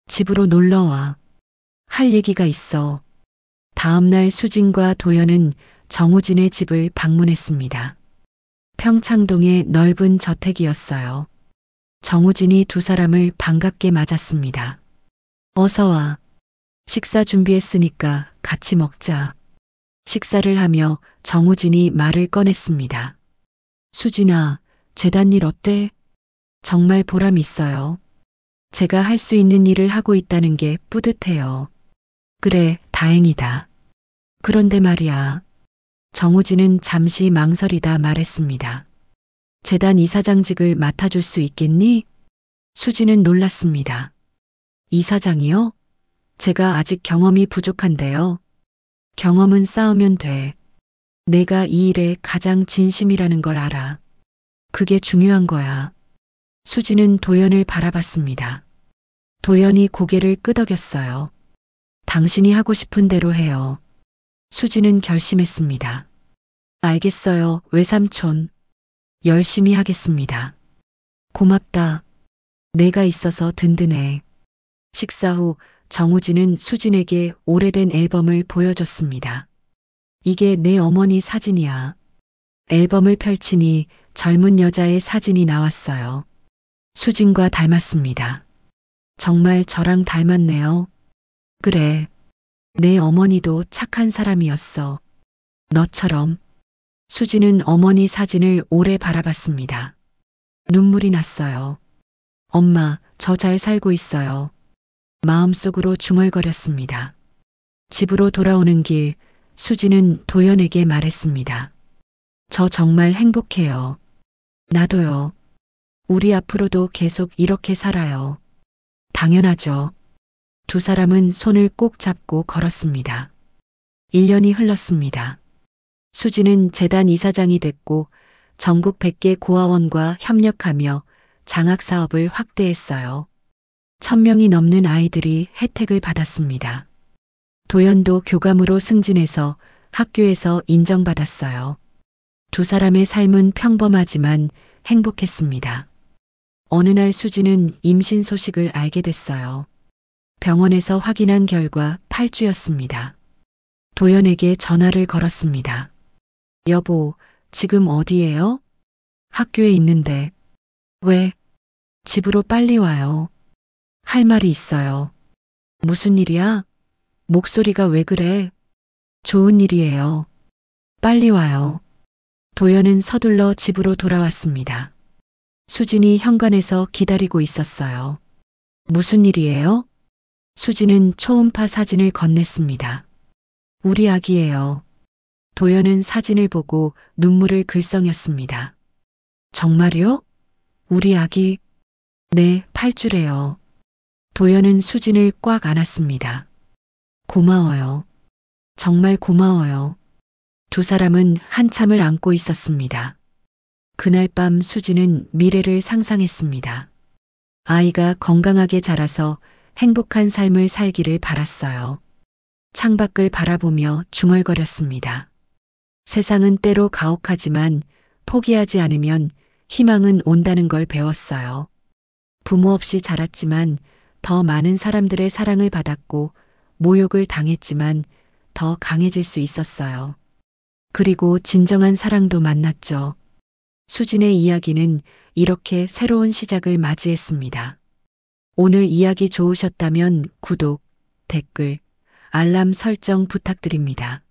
집으로 놀러와. 할 얘기가 있어. 다음 날 수진과 도연은 정우진의 집을 방문했습니다. 평창동의 넓은 저택이었어요. 정우진이 두 사람을 반갑게 맞았습니다. 어서 와. 식사 준비했으니까 같이 먹자. 식사를 하며 정우진이 말을 꺼냈습니다. 수진아, 재단 일 어때? 정말 보람 있어요. 제가 할 수 있는 일을 하고 있다는 게 뿌듯해요. 그래, 다행이다. 그런데 말이야. 정우진은 잠시 망설이다 말했습니다. 재단 이사장직을 맡아줄 수 있겠니? 수진은 놀랐습니다. 이사장이요? 제가 아직 경험이 부족한데요. 경험은 쌓으면 돼. 내가 이 일에 가장 진심이라는 걸 알아. 그게 중요한 거야. 수진은 도연을 바라봤습니다. 도연이 고개를 끄덕였어요. 당신이 하고 싶은 대로 해요. 수진은 결심했습니다. 알겠어요, 외삼촌. 열심히 하겠습니다. 고맙다. 내가 있어서 든든해. 식사 후 정우진은 수진에게 오래된 앨범을 보여줬습니다. 이게 내 어머니 사진이야. 앨범을 펼치니 젊은 여자의 사진이 나왔어요. 수진과 닮았습니다. 정말 저랑 닮았네요. 그래. 내 어머니도 착한 사람이었어. 너처럼. 수진은 어머니 사진을 오래 바라봤습니다. 눈물이 났어요. 엄마, 저 잘 살고 있어요. 마음속으로 중얼거렸습니다. 집으로 돌아오는 길, 수진은 도연에게 말했습니다. 저 정말 행복해요. 나도요. 우리 앞으로도 계속 이렇게 살아요. 당연하죠. 두 사람은 손을 꼭 잡고 걸었습니다. 1년이 흘렀습니다. 수진은 재단 이사장이 됐고 전국 100개 고아원과 협력하며 장학 사업을 확대했어요. 1000명이 넘는 아이들이 혜택을 받았습니다. 도연도 교감으로 승진해서 학교에서 인정받았어요. 두 사람의 삶은 평범하지만 행복했습니다. 어느 날 수지는 임신 소식을 알게 됐어요. 병원에서 확인한 결과 8주였습니다. 도연에게 전화를 걸었습니다. 여보, 지금 어디예요? 학교에 있는데. 왜? 집으로 빨리 와요. 할 말이 있어요. 무슨 일이야? 목소리가 왜 그래? 좋은 일이에요. 빨리 와요. 도연은 서둘러 집으로 돌아왔습니다. 수진이 현관에서 기다리고 있었어요. 무슨 일이에요? 수진은 초음파 사진을 건넸습니다. 우리 아기예요. 도연은 사진을 보고 눈물을 글썽였습니다. 정말요? 우리 아기? 네, 8주래요. 도연은 수진을 꽉 안았습니다. 고마워요. 정말 고마워요. 두 사람은 한참을 안고 있었습니다. 그날 밤 수진은 미래를 상상했습니다. 아이가 건강하게 자라서 행복한 삶을 살기를 바랐어요. 창밖을 바라보며 중얼거렸습니다. 세상은 때로 가혹하지만 포기하지 않으면 희망은 온다는 걸 배웠어요. 부모 없이 자랐지만 더 많은 사람들의 사랑을 받았고 모욕을 당했지만 더 강해질 수 있었어요. 그리고 진정한 사랑도 만났죠. 수진의 이야기는 이렇게 새로운 시작을 맞이했습니다. 오늘 이야기 좋으셨다면 구독, 댓글, 알람 설정 부탁드립니다.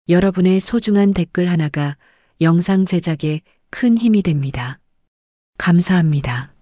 여러분의 소중한 댓글 하나가 영상 제작에 큰 힘이 됩니다. 감사합니다.